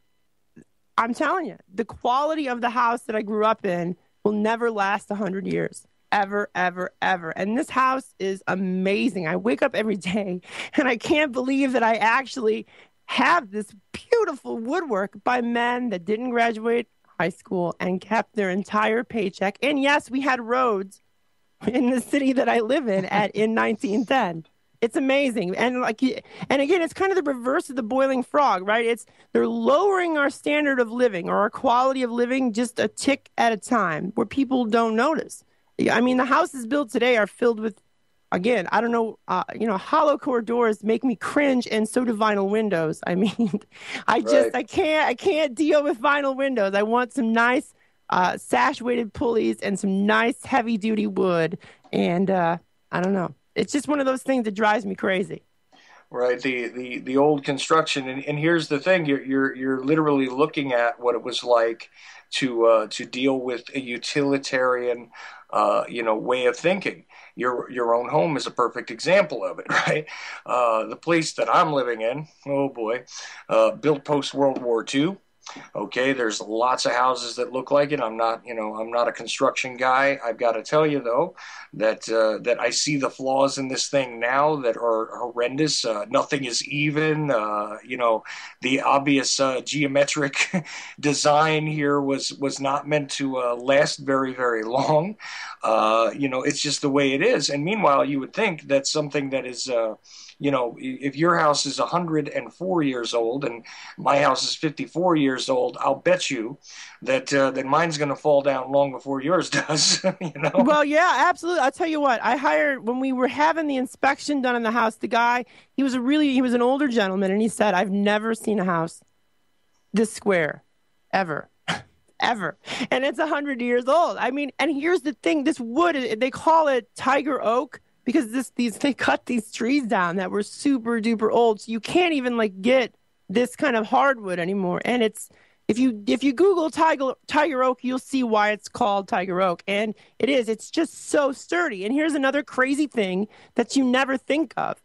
I'm telling you, the quality of the house that I grew up in will never last 100 years. Ever, ever, ever. And this house is amazing. I wake up every day and I can't believe that I actually have this beautiful woodwork by men that didn't graduate high school and kept their entire paycheck. And yes, we had roads in the city that I live in in 1910. It's amazing. And again, it's kind of the reverse of the boiling frog, right? They're lowering our standard of living or our quality of living just a tick at a time where people don't notice. I mean, the houses built today are filled with, again, I don't know, hollow core doors make me cringe, and so do vinyl windows. I mean, I can't deal with vinyl windows. I want some nice sash weighted pulleys and some nice heavy duty wood. And I don't know. It's just one of those things that drives me crazy. Right, the old construction, and here's the thing: you're literally looking at what it was like to deal with a utilitarian, way of thinking. Your own home is a perfect example of it, right? The place that I'm living in, oh boy, built post World War II. Okay, there's lots of houses that look like it. I'm not a construction guy. I've got to tell you though that I see the flaws in this thing now that are horrendous. Nothing is even. The obvious geometric design here was not meant to last very, very long. It's just the way it is. And meanwhile, you would think that something that is if your house is 104 years old and my house is 54 years old, I'll bet you that mine's going to fall down long before yours does. Well, yeah, absolutely. I'll tell you what. I hired, when we were having the inspection done in the house, the guy, he was an older gentleman, and he said, I've never seen a house this square, ever. Ever. And it's 100 years old. I mean, and here's the thing, this wood, they call it tiger oak, because they cut these trees down that were super duper old, so you can't even get this kind of hardwood anymore. And if you Google tiger oak, you'll see why it's called tiger oak. And it's just so sturdy. And here's another crazy thing that you never think of.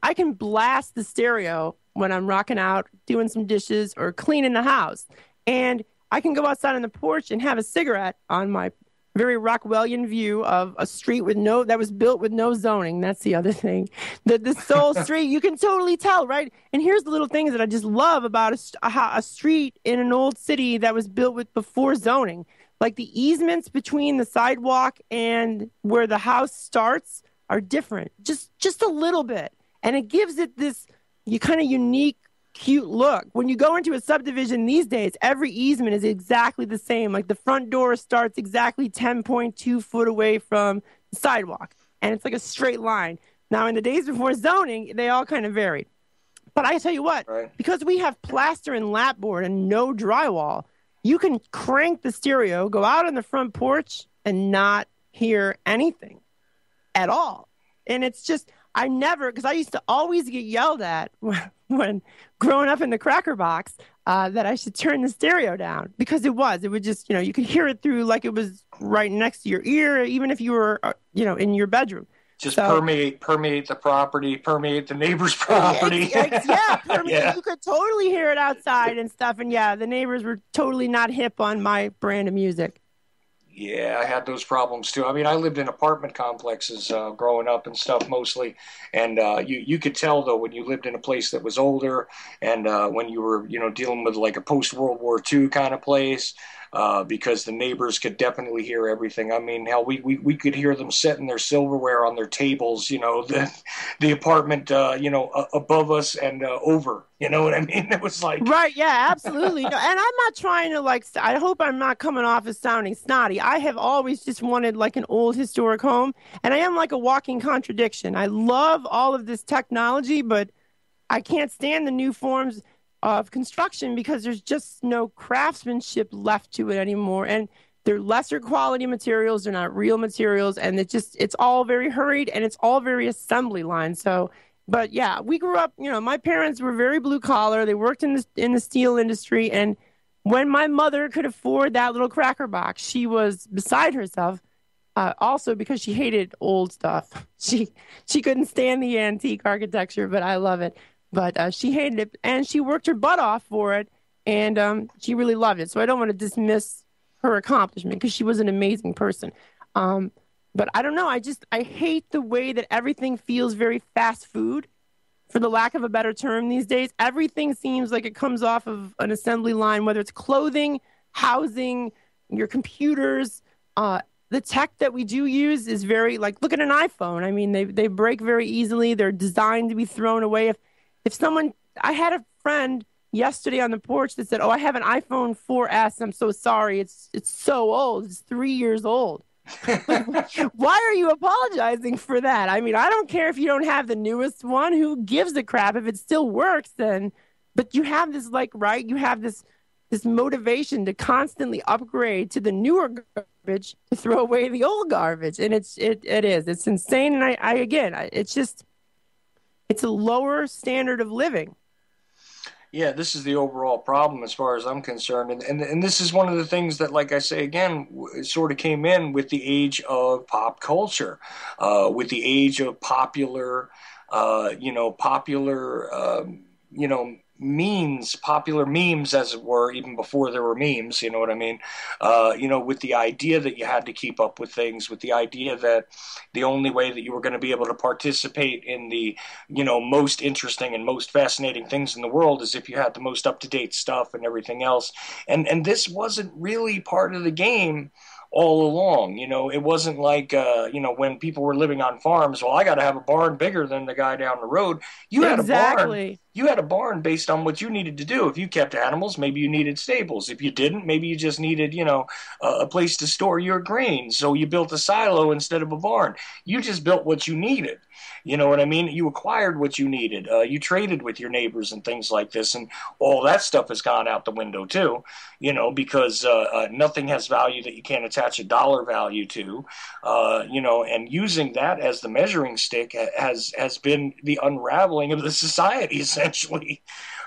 I can blast the stereo when I'm rocking out, doing some dishes or cleaning the house, and I can go outside on the porch and have a cigarette on my very Rockwellian view of a street that was built with no zoning. That's the other thing. The sole street, you can totally tell, right? And here's the little things that I just love about a street in an old city that was built before zoning. Like the easements between the sidewalk and where the house starts are different, just a little bit. And it gives it this kind of unique cute look. When you go into a subdivision these days, every easement is exactly the same. Like the front door starts exactly 10.2 foot away from the sidewalk, and it's like a straight line. Now, in the days before zoning, they all kind of varied. But I tell you what, Right. because we have plaster and lapboard and no drywall, you can crank the stereo, go out on the front porch, and not hear anything at all. And it's just, because I used to always get yelled at when growing up in the cracker box, that I should turn the stereo down, because it would just, you could hear it through like it was right next to your ear, even if you were, in your bedroom. Just So, permeate the property, permeate the neighbor's property. Yeah. You could totally hear it outside and stuff. And yeah, the neighbors were totally not hip on my brand of music. Yeah, I had those problems too. I mean, I lived in apartment complexes growing up and stuff mostly, and you could tell though when you lived in a place that was older, and when you were dealing with like a post World War II kind of place, because the neighbors could definitely hear everything. I mean, hell, we could hear them setting their silverware on their tables, the apartment, above us and over. You know what I mean? It was like Right, yeah, absolutely. No, and I'm not trying to I hope I'm not coming off as sounding snotty. I have always just wanted like an old historic home, and I am like a walking contradiction. I love all of this technology, but I can't stand the new forms of construction because there's just no craftsmanship left to it anymore. And they're lesser quality materials, they're not real materials, and it's all very hurried and it's all very assembly line. So, but yeah, we grew up, my parents were very blue collar. They worked in the steel industry, and when my mother could afford that little cracker box, she was beside herself. Also because she hated old stuff. She couldn't stand the antique architecture, but I love it. But she hated it, and she worked her butt off for it, and she really loved it. So I don't want to dismiss her accomplishment because she was an amazing person. But I don't know. I hate the way that everything feels very fast food, for the lack of a better term these days. Everything seems like it comes off of an assembly line, whether it's clothing, housing, your computers. The tech that we do use is very, like, look at an iPhone. I mean, they break very easily. They're designed to be thrown away. I had a friend yesterday on the porch that said, "Oh, I have an iPhone 4S. I'm so sorry. It's so old. It's 3 years old." Why are you apologizing for that? I mean, I don't care if you don't have the newest one. Who gives a crap if it still works then? But you have this, right? You have this motivation to constantly upgrade to the newer garbage to throw away the old garbage. And it's insane. And it's a lower standard of living. Yeah, this is the overall problem as far as I'm concerned. And this is one of the things that, like I say again, sort of came in with the age of pop culture, with the age of popular popular memes, as it were, even before there were memes, you know what I mean? With the idea that you had to keep up with things, with the idea that the only way that you were going to be able to participate in the, most interesting and most fascinating things in the world is if you had the most up-to-date stuff and everything else. And this wasn't really part of the game all along. It wasn't like, when people were living on farms, well, I got to have a barn bigger than the guy down the road. You had Exactly. you had a barn based on what you needed to do. If you kept animals, maybe you needed stables. If you didn't, maybe you just needed, a place to store your grain. So you built a silo instead of a barn. You just built what you needed. You know what I mean? You acquired what you needed. You traded with your neighbors and things like this. And all that stuff has gone out the window too, because nothing has value that you can't attach a dollar value to, and using that as the measuring stick has been the unraveling of the society, essentially.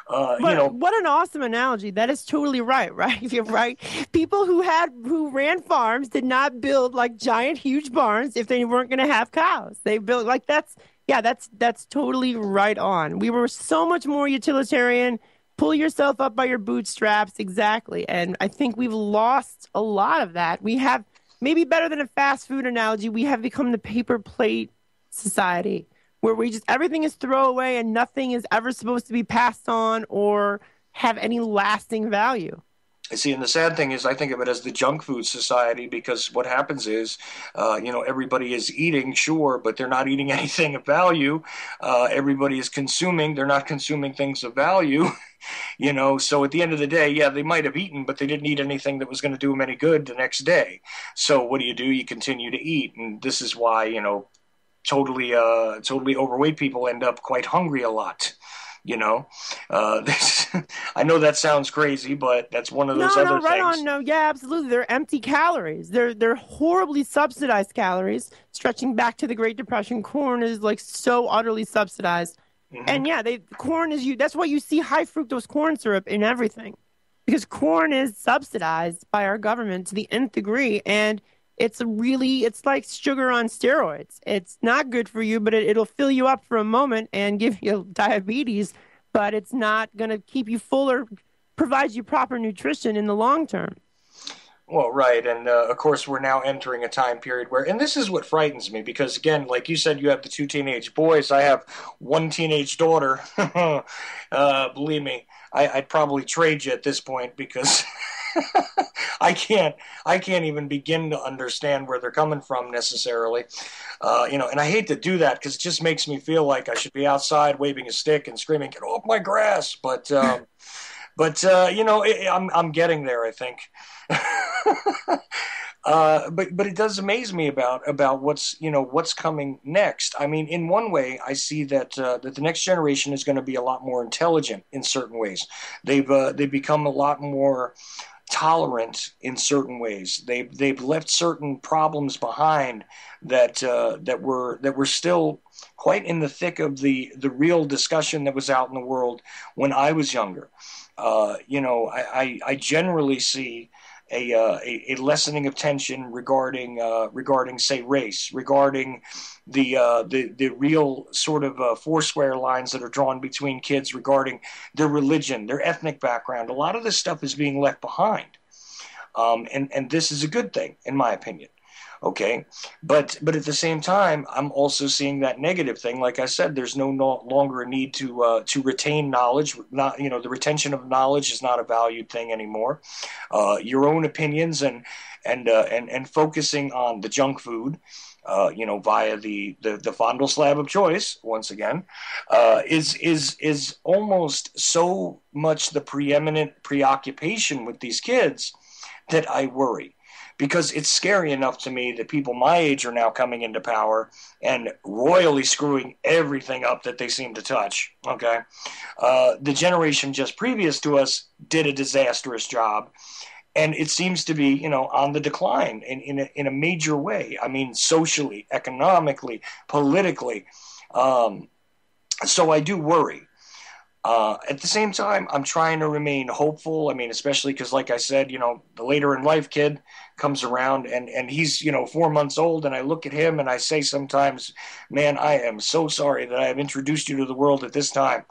What an awesome analogy. That is totally right, right? You're right. People who ran farms did not build like giant, huge barns if they weren't going to have cows. They built that's totally right on. We were so much more utilitarian. Pull yourself up by your bootstraps. Exactly. And I think we've lost a lot of that. We have, maybe better than a fast food analogy, we have become the paper plate society, where everything is throwaway and nothing is ever supposed to be passed on or have any lasting value. See, and the sad thing is, I think of it as the junk food society, because what happens is, everybody is eating, sure, but they're not eating anything of value. Everybody is consuming; they're not consuming things of value. So at the end of the day, yeah, they might have eaten, but they didn't eat anything that was going to do them any good the next day. So what do? You continue to eat, and this is why totally overweight people end up quite hungry a lot. This, I know that sounds crazy, but that's one of those other right things. on. No, yeah, absolutely. They're empty calories. They're horribly subsidized calories. Stretching back to the Great Depression, corn is like so utterly subsidized. Mhm. And yeah, corn is you. That's why you see high fructose corn syrup in everything, because corn is subsidized by our government to the nth degree, and it's like sugar on steroids. It's not good for you, but it'll fill you up for a moment and give you diabetes, but it's not going to keep you full or provide you proper nutrition in the long term. Well, right, and of course we're now entering a time period where, and this is what frightens me, because again, like you said, you have the two teenage boys. I have one teenage daughter. Believe me, I'd probably trade you at this point, because I can't even begin to understand where they're coming from necessarily. And I hate to do that, because it just makes me feel like I should be outside waving a stick and screaming, "Get off my grass!" I'm getting there, I think. But it does amaze me about what's coming next. I mean, in one way, I see that the next generation is going to be a lot more intelligent in certain ways. They've become a lot more tolerant in certain ways. They've left certain problems behind that were still quite in the thick of the real discussion that was out in the world when I was younger. I generally see a lessening of tension regarding say race, regarding the real sort of foursquare lines that are drawn between kids regarding their religion, their ethnic background. A lot of this stuff is being left behind, and this is a good thing, in my opinion. Okay, but at the same time, I'm also seeing that negative thing. Like I said, there's no longer a need to retain knowledge. Not the retention of knowledge is not a valued thing anymore. Your own opinions and focusing on the junk food, via the fondle slab of choice once again, is almost so much the preeminent preoccupation with these kids that I worry. Because it's scary enough to me that people my age are now coming into power and royally screwing everything up that they seem to touch. Okay, the generation just previous to us did a disastrous job, and it seems to be on the decline in a major way. I mean, socially, economically, politically. So I do worry. At the same time, I'm trying to remain hopeful. I mean, especially because, like I said, the later in life kid comes around and he's, 4 months old, and I look at him and I say sometimes, man, I am so sorry that I have introduced you to the world at this time,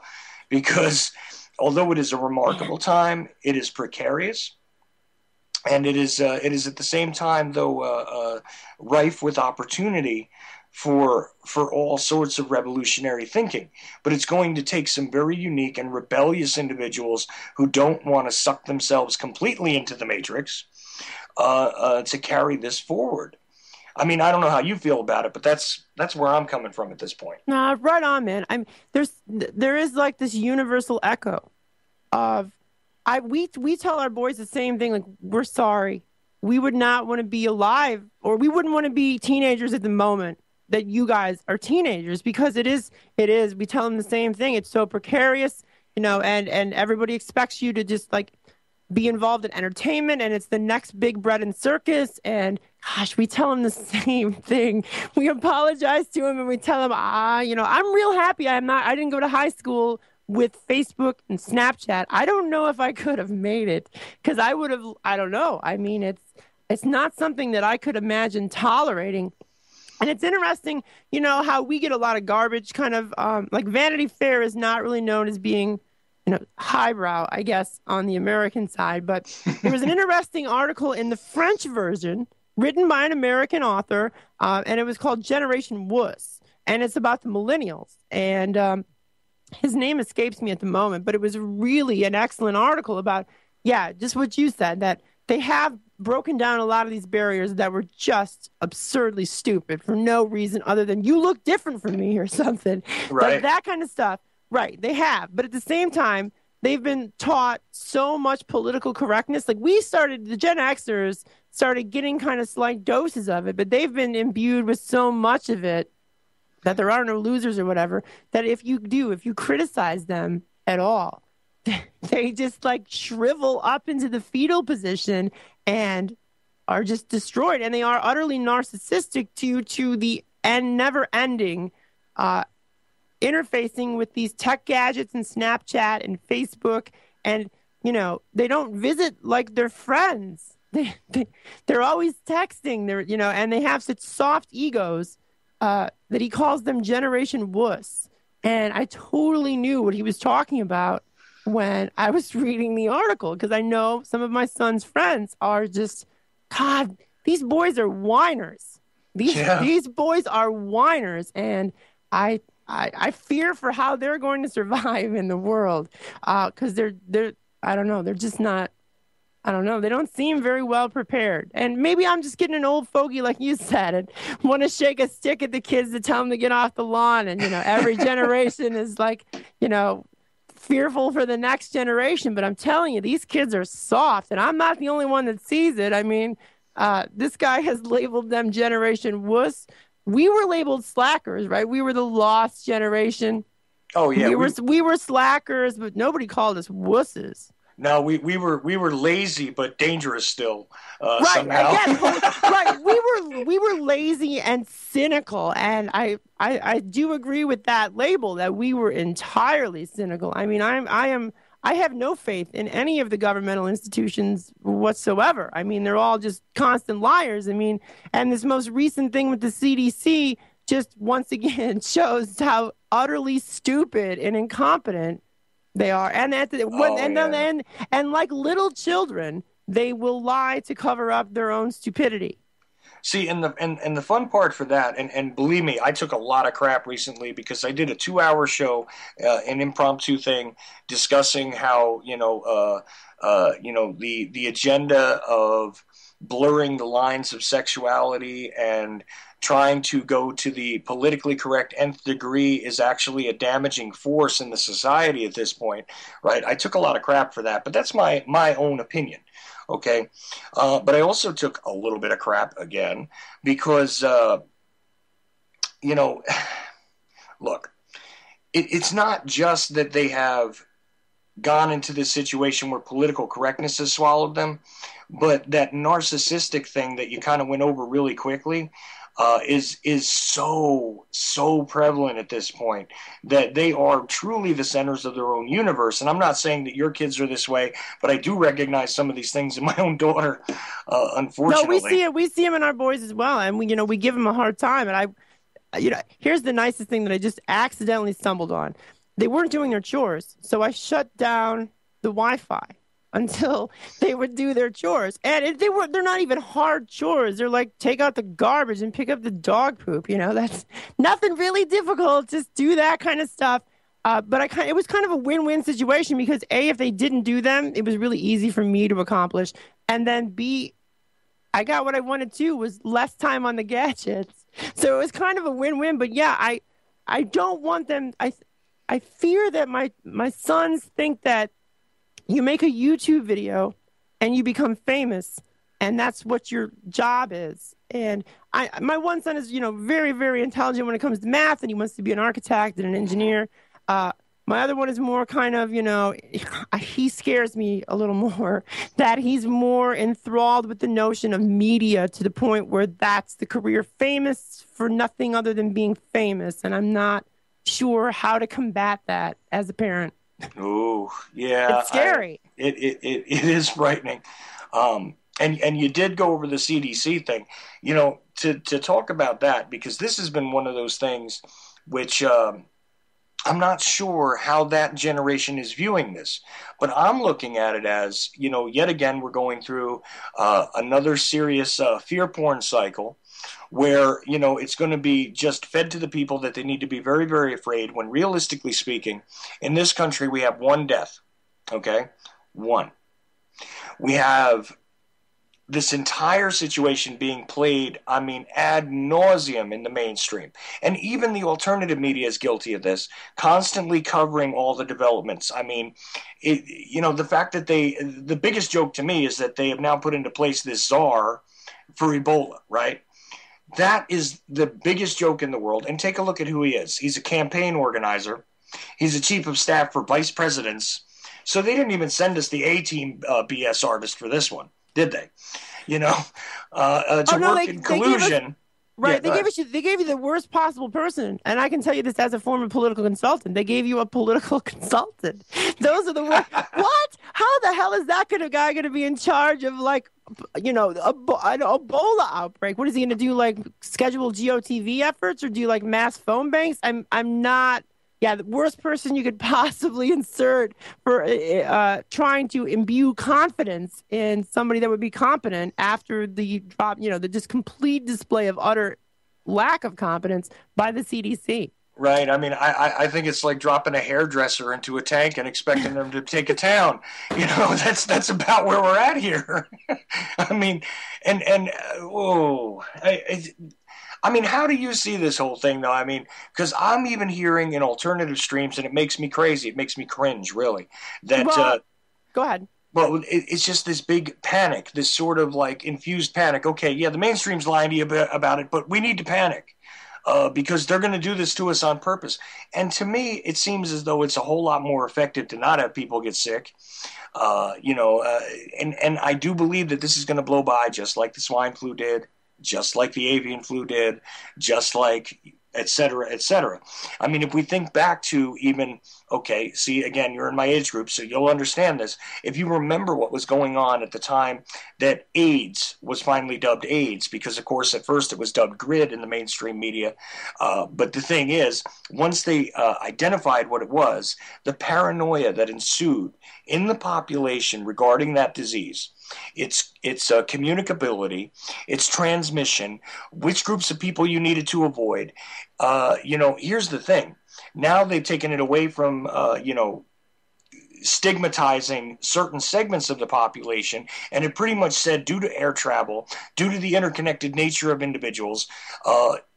because although it is a remarkable time, it is precarious. And it is at the same time, though, rife with opportunity for all sorts of revolutionary thinking. But it's going to take some very unique and rebellious individuals who don't want to suck themselves completely into the matrix to carry this forward. I mean, I don't know how you feel about it, but that's where I'm coming from at this point. Nah, right on, man. There is like this universal echo of we tell our boys the same thing. Like, we're sorry. We would not want to be alive, or we wouldn't want to be teenagers at the moment that you guys are teenagers, because it is. We tell them the same thing. It's so precarious, and everybody expects you to just like be involved in entertainment, and it's the next big bread and circus. And gosh, we tell them the same thing. We apologize to them and we tell them, I'm real happy I didn't go to high school with Facebook and Snapchat. I don't know if I could have made it, because I would have, I don't know. I mean, it's not something that I could imagine tolerating. And it's interesting, how we get a lot of garbage, kind of like Vanity Fair is not really known as being, highbrow, I guess, on the American side. But there was an interesting article in the French version written by an American author, and it was called Generation Wuss. And it's about the millennials. And his name escapes me at the moment, but it was really an excellent article about yeah, just what you said, that they have broken down a lot of these barriers that were just absurdly stupid for no reason other than you look different from me or something. Like Right. that kind of stuff. Right. They have. But at the same time, they've been taught so much political correctness. Like the Gen Xers started getting kind of slight doses of it, but they've been imbued with so much of it that there are no losers or whatever, that if you criticize them at all, they just like shrivel up into the fetal position and are just destroyed. And they are utterly narcissistic to the end, never ending interfacing with these tech gadgets and Snapchat and Facebook. And, they don't visit like their friends. They're always texting. And they have such soft egos that he calls them Generation Wuss. And I totally knew what he was talking about when I was reading the article, because I know some of my son's friends are just, God, these boys are whiners. These boys are whiners, and I fear for how they're going to survive in the world, because they're I don't know, they're just not. I don't know. They don't seem very well prepared. And maybe I'm just getting an old fogey, like you said, and want to shake a stick at the kids to tell them to get off the lawn. And, every generation is like, fearful for the next generation. But I'm telling you, these kids are soft, and I'm not the only one that sees it. I mean, this guy has labeled them Generation Wuss. We were labeled slackers, right? We were the lost generation. Oh, yeah. We were slackers, but nobody called us wusses. No, we were lazy but dangerous still. Right. Somehow. Again, right. We were lazy and cynical, and I do agree with that label that we were entirely cynical. I mean, I have no faith in any of the governmental institutions whatsoever. I mean, they're all just constant liars. I mean, and this most recent thing with the CDC just once again shows how utterly stupid and incompetent they are. And and like little children, they will lie to cover up their own stupidity. See, and the fun part for that, and believe me, I took a lot of crap recently because I did a 2-hour show, an impromptu thing, discussing how the agenda of blurring the lines of sexuality and trying to go to the politically correct nth degree is actually a damaging force in the society at this point, right? I took a lot of crap for that, but that's my own opinion. Okay, but I also took a little bit of crap again because, look, it's not just that they have gone into this situation where political correctness has swallowed them, but that narcissistic thing that you kind of went over really quickly is so prevalent at this point that they are truly the centers of their own universe. And I'm not saying that your kids are this way, but I do recognize some of these things in my own daughter. Unfortunately, no, we see it. We see them in our boys as well, and we give them a hard time. And here's the nicest thing that I just accidentally stumbled on. They weren't doing their chores, so I shut down the Wi-Fi until they would do their chores. And they're not even hard chores. They're like, take out the garbage and pick up the dog poop. That's nothing really difficult. Just do that kind of stuff. But it was kind of a win-win situation because A, if they didn't do them, it was really easy for me to accomplish. And then B, I got what I wanted to, was less time on the gadgets. So it was kind of a win-win. But yeah, I don't want them. I fear that my sons think that you make a YouTube video and you become famous, and that's what your job is. And my one son is, very, very intelligent when it comes to math, and he wants to be an architect and an engineer. My other one is more kind of, he scares me a little more, that he's more enthralled with the notion of media to the point where that's the career, famous for nothing other than being famous. And I'm not sure how to combat that as a parent. Oh, yeah. It's scary. It is frightening. And you did go over the CDC thing, to talk about that, because this has been one of those things which I'm not sure how that generation is viewing this, but I'm looking at it as, yet again, we're going through another serious fear porn cycle where, it's going to be just fed to the people that they need to be very, very afraid, when realistically speaking, in this country, we have one death, okay? One. We have this entire situation being played, I mean, ad nauseum in the mainstream. And even the alternative media is guilty of this, constantly covering all the developments. I mean, the fact that the biggest joke to me is that they have now put into place this czar for Ebola, right? That is the biggest joke in the world. And take a look at who he is. He's a campaign organizer. He's a chief of staff for vice presidents. So they didn't even send us the A-team BS artist for this one, did they? Work in collusion. Right. Yeah, they gave you the worst possible person. And I can tell you this as a former political consultant. They gave you a political consultant. Those are the worst. What? How the hell is that guy going to be in charge of, like, an Ebola outbreak? What is he going to do? Like, schedule GOTV efforts or do, like, mass phone banks? I'm not. Yeah, the worst person you could possibly insert for trying to imbue confidence in somebody that would be competent after the drop, the just complete display of utter lack of competence by the CDC. Right. I mean, I think it's like dropping a hairdresser into a tank and expecting them to take a town. That's about where we're at here. I mean, I mean, how do you see this whole thing, though? I mean, because I'm even hearing in alternative streams, and it makes me crazy. It makes me cringe, really. Go ahead. Well, it's just this big panic, this sort of like infused panic. Okay, yeah, the mainstream's lying to you about it, but we need to panic because they're going to do this to us on purpose. And to me, it seems as though it's a whole lot more effective to not have people get sick. And I do believe that this is going to blow by just like the swine flu did. Just like the avian flu did, just like et cetera, et cetera. I mean, if we think back to even, see, again, you're in my age group, so you'll understand this. If you remember what was going on at the time that AIDS was finally dubbed AIDS, because, of course, at first it was dubbed GRID in the mainstream media. But the thing is, once they identified what it was, the paranoia that ensued in the population regarding that disease, its communicability, its transmission, which groups of people you needed to avoid. Here's the thing. Now they've taken it away from, stigmatizing certain segments of the population, and it pretty much said due to air travel, due to the interconnected nature of individuals,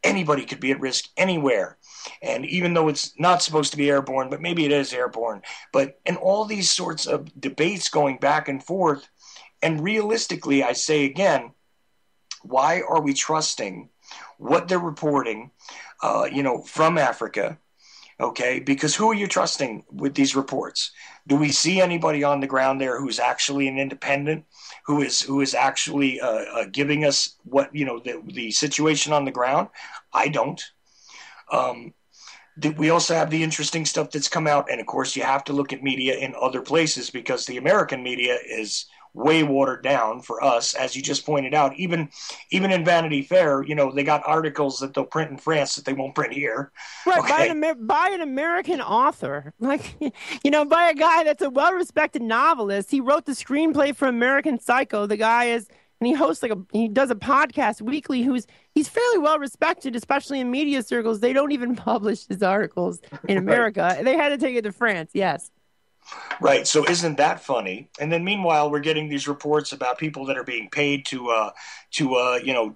anybody could be at risk anywhere. And even though it's not supposed to be airborne, but maybe it is airborne. And all these sorts of debates going back and forth. And realistically, I say again, why are we trusting what they're reporting, from Africa? Okay, because who are you trusting with these reports? Do we see anybody on the ground there who's actually an independent, who is actually giving us what the situation on the ground? I don't. We also have the interesting stuff that's come out, and of course, you have to look at media in other places because the American media is way watered down for us, as you just pointed out. Even in Vanity Fair, they got articles that they'll print in France that they won't print here. Right, okay. by an American author, by a guy that's a well-respected novelist. He wrote the screenplay for American Psycho. The guy is, and he hosts he does a podcast weekly. He's fairly well-respected, especially in media circles. They don't even publish his articles in America. Right. They had to take it to France. Yes. Right. So isn't that funny? And then meanwhile, we're getting these reports about people that are being paid to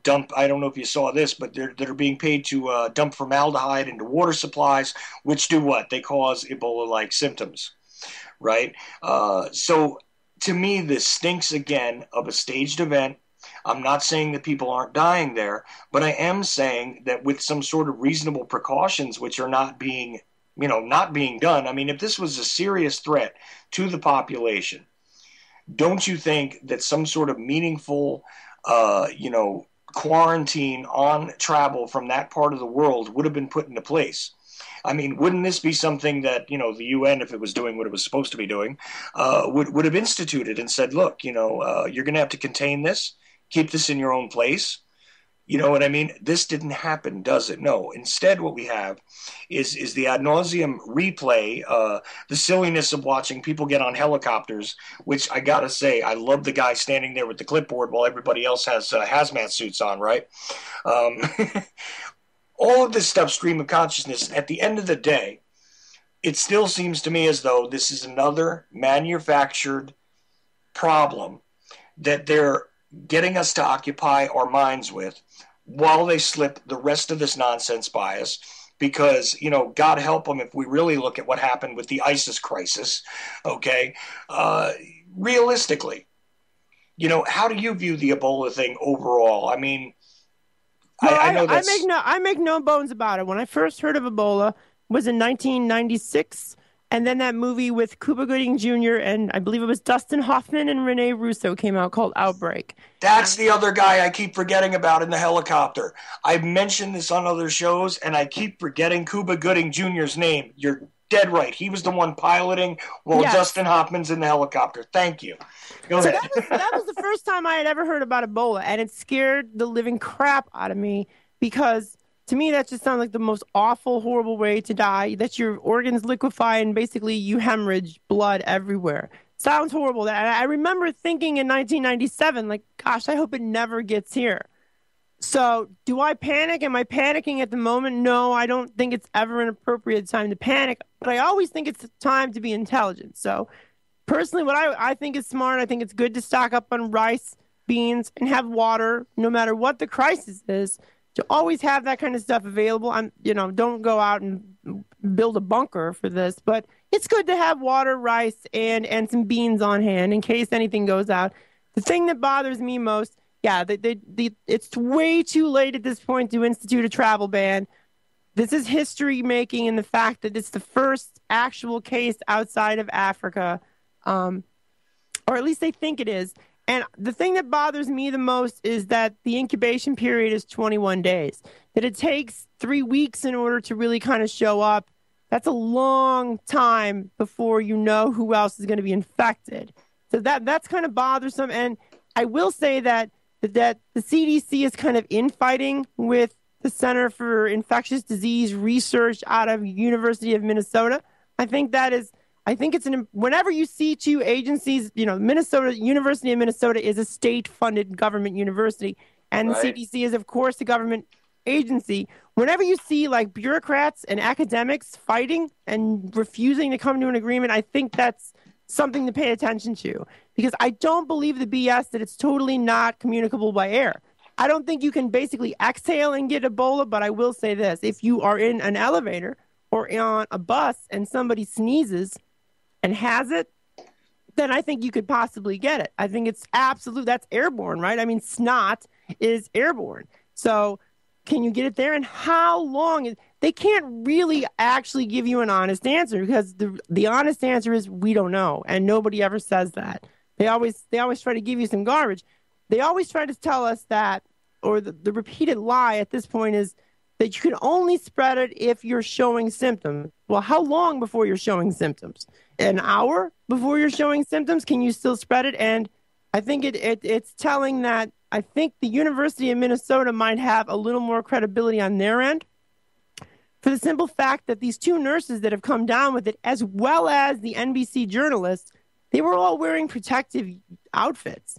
dump. I don't know if you saw this, but that are being paid to dump formaldehyde into water supplies, which do what? They cause Ebola-like symptoms. Right. So to me, this stinks again of a staged event. I'm not saying that people aren't dying there, but I am saying that with some sort of reasonable precautions, which are not being done. I mean, if this was a serious threat to the population, don't you think that some sort of meaningful, quarantine on travel from that part of the world would have been put into place? I mean, wouldn't this be something that, the UN, if it was doing what it was supposed to be doing, would have instituted and said, look, you're going to have to contain this, keep this in your own place. You know what I mean? This didn't happen, does it? No. Instead, what we have is the ad nauseum replay, the silliness of watching people get on helicopters, which I got to say, I love the guy standing there with the clipboard while everybody else has hazmat suits on, right? All of this stuff, stream of consciousness, at the end of the day, it still seems to me as though this is another manufactured problem that they're getting us to occupy our minds with while they slip the rest of this nonsense by us. Because, God help them if we really look at what happened with the ISIS crisis, okay? Realistically, how do you view the Ebola thing overall? I mean, No, I know that's... I make no bones about it. When I first heard of Ebola was in 1996, and then that movie with Cuba Gooding Jr. and I believe it was Dustin Hoffman and Rene Russo came out called Outbreak. That's the other guy I keep forgetting about in the helicopter. I've mentioned this on other shows, and I keep forgetting Cuba Gooding Jr.'s name. You're dead right. He was the one piloting while Dustin Hoffman's in the helicopter. Thank you. Go ahead. That was the first time I had ever heard about Ebola, and it scared the living crap out of me because to me that just sounds like the most awful, horrible way to die. That your organs liquefy and basically you hemorrhage blood everywhere. Sounds horrible. I remember thinking in 1997, like, gosh, I hope it never gets here. So do I panic? Am I panicking at the moment? No, I don't think it's ever an appropriate time to panic, but I always think it's time to be intelligent. So personally, what I think is smart, I think it's good to stock up on rice, beans, and have water, no matter what the crisis is, to always have that kind of stuff available. Don't go out and build a bunker for this, but it's good to have water, rice, and some beans on hand in case anything goes out. The thing that bothers me most, it's way too late at this point to institute a travel ban. This is history making in the fact that it's the first actual case outside of Africa, or at least they think it is. And the thing that bothers me the most is that the incubation period is 21 days, that it takes 3 weeks in order to really kind of show up. That's a long time before you know who else is going to be infected. So that's kind of bothersome. And I will say that the CDC is kind of infighting with the Center for Infectious Disease Research out of University of Minnesota. I think it's whenever you see two agencies, University of Minnesota is a state-funded government university, and the CDC is, of course, a government agency. Whenever you see like bureaucrats and academics fighting and refusing to come to an agreement, I think that's something to pay attention to, because I don't believe the BS that it's totally not communicable by air. I don't think you can basically exhale and get Ebola, but I will say this. If you are in an elevator or on a bus and somebody sneezes and has it, then I think you could possibly get it. I think it's that's airborne, right? I mean, snot is airborne. So can you get it there? And how long? They can't really actually give you an honest answer, because the honest answer is we don't know, and nobody ever says that. They always try to give you some garbage. They always try to tell us that, or the repeated lie at this point is that you can only spread it if you're showing symptoms. Well, how long before you're showing symptoms? An hour before you're showing symptoms? Can you still spread it? And I think it's telling that I think the University of Minnesota might have a little more credibility on their end, for the simple fact that these two nurses that have come down with it, as well as the NBC journalists, they were all wearing protective outfits.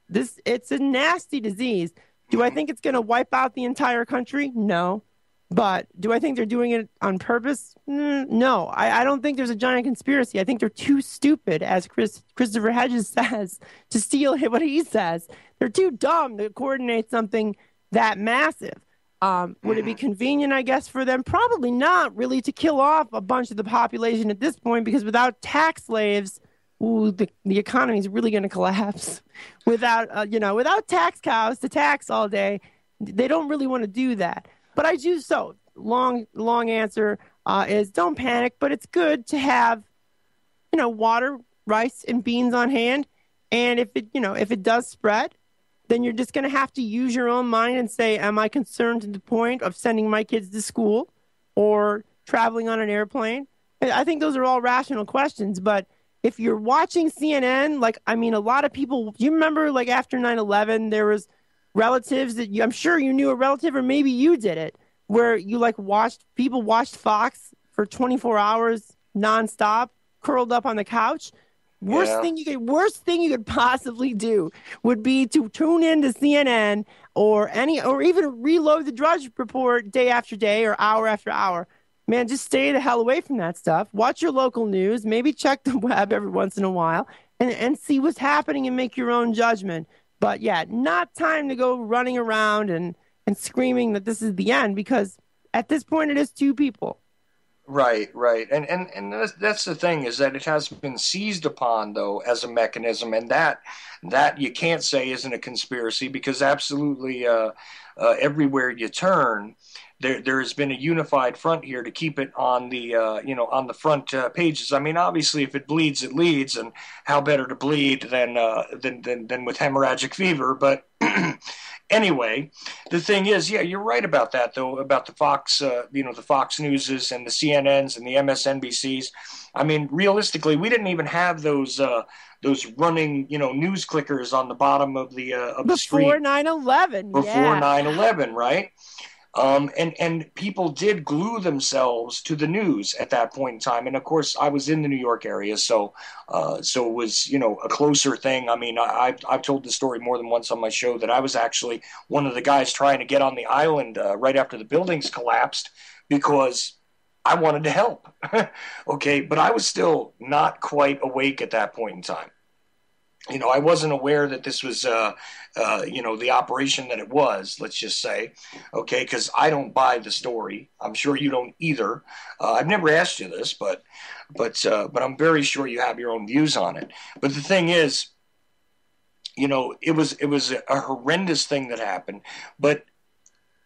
It's a nasty disease. Do I think it's going to wipe out the entire country? No. But do I think they're doing it on purpose? No. I don't think there's a giant conspiracy. I think they're too stupid, as Christopher Hedges says, to steal what he says. They're too dumb to coordinate something that massive. Would it be convenient, I guess, for them? Probably not, really, to kill off a bunch of the population at this point, because without tax slaves, the economy is really going to collapse. Without tax cows to tax all day, they don't really want to do that. But I do so. Long answer is don't panic, but it's good to have, water, rice, and beans on hand. And if it does spread, then you're just going to have to use your own mind and say, am I concerned to the point of sending my kids to school or traveling on an airplane? I think those are all rational questions. But if you're watching CNN, a lot of people, do you remember after 9/11, there was relatives that I'm sure you knew a relative, or maybe you did it, where you watched Fox for 24 hours nonstop, curled up on the couch. Worst thing you could possibly do would be to tune into CNN or even reload the Drudge Report day after day or hour after hour. Man, just stay the hell away from that stuff. Watch your local news. Maybe check the web every once in a while. and see what's happening and make your own judgment. But yeah, not time to go running around and screaming that this is the end, because at this point it is two people. Right, right, and that's the thing, is that it has been seized upon though as a mechanism, and that you can't say isn't a conspiracy, because absolutely everywhere you turn, there has been a unified front here to keep it on the on the front pages. I mean, obviously, if it bleeds, it leads, and how better to bleed than with hemorrhagic fever, but. Anyway, the thing is, yeah, you're right about that, though, about the Fox, the Fox Newses and the CNNs and the MSNBCs. I mean, realistically, we didn't even have those running, news clickers on the bottom of the screen Before 9/11, before yeah. 9/11, right? And people did glue themselves to the news at that point in time. And of course, I was in the New York area, so it was a closer thing. I mean, I've told the story more than once on my show that I was actually one of the guys trying to get on the island right after the buildings collapsed, because I wanted to help. Okay, but I was still not quite awake at that point in time. I wasn't aware that this was, the operation that it was, let's just say, okay, because I don't buy the story. I'm sure you don't either. I've never asked you this, but I'm very sure you have your own views on it. But the thing is, it was a horrendous thing that happened, but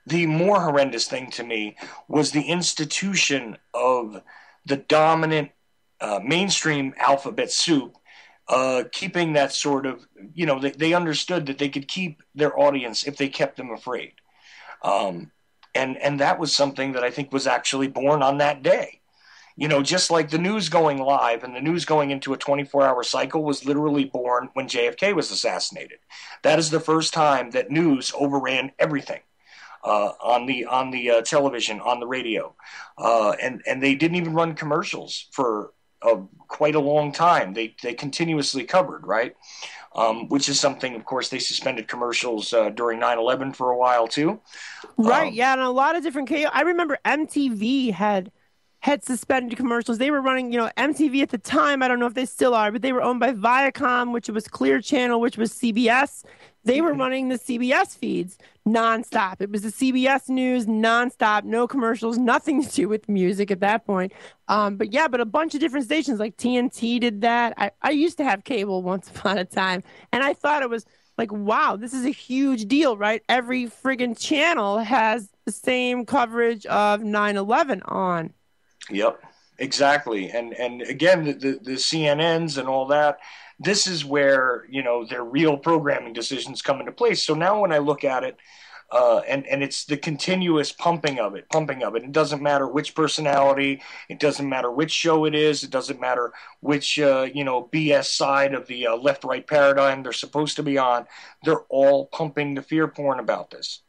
the more horrendous thing to me was the institution of the dominant mainstream alphabet soup, keeping that sort of, they understood that they could keep their audience if they kept them afraid. And that was something that I think was actually born on that day. Just like the news going live and the news going into a 24-hour cycle was literally born when JFK was assassinated. That is the first time that news overran everything. On the television, on the radio, and they didn't even run commercials for quite a long time. They continuously covered, right? Which is something, of course, they suspended commercials during 9/11 for a while too. Right, yeah, and a lot of different. I remember MTV had suspended commercials. They were running, MTV at the time. I don't know if they still are, but they were owned by Viacom, which was Clear Channel, which was CBS. They were running the CBS feeds nonstop. It was the CBS News nonstop, no commercials, nothing to do with music at that point. But a bunch of different stations like TNT did that. I used to have cable once upon a time, and I thought it was like, wow, this is a huge deal, right? Every friggin' channel has the same coverage of 9/11 on. Yep, exactly. And again, the CNNs and all that, this is where, their real programming decisions come into place. So now when I look at it, and it's the continuous pumping of it. It doesn't matter which personality, it doesn't matter which show it is, it doesn't matter which, BS side of the left-right paradigm they're supposed to be on. They're all pumping the fear porn about this,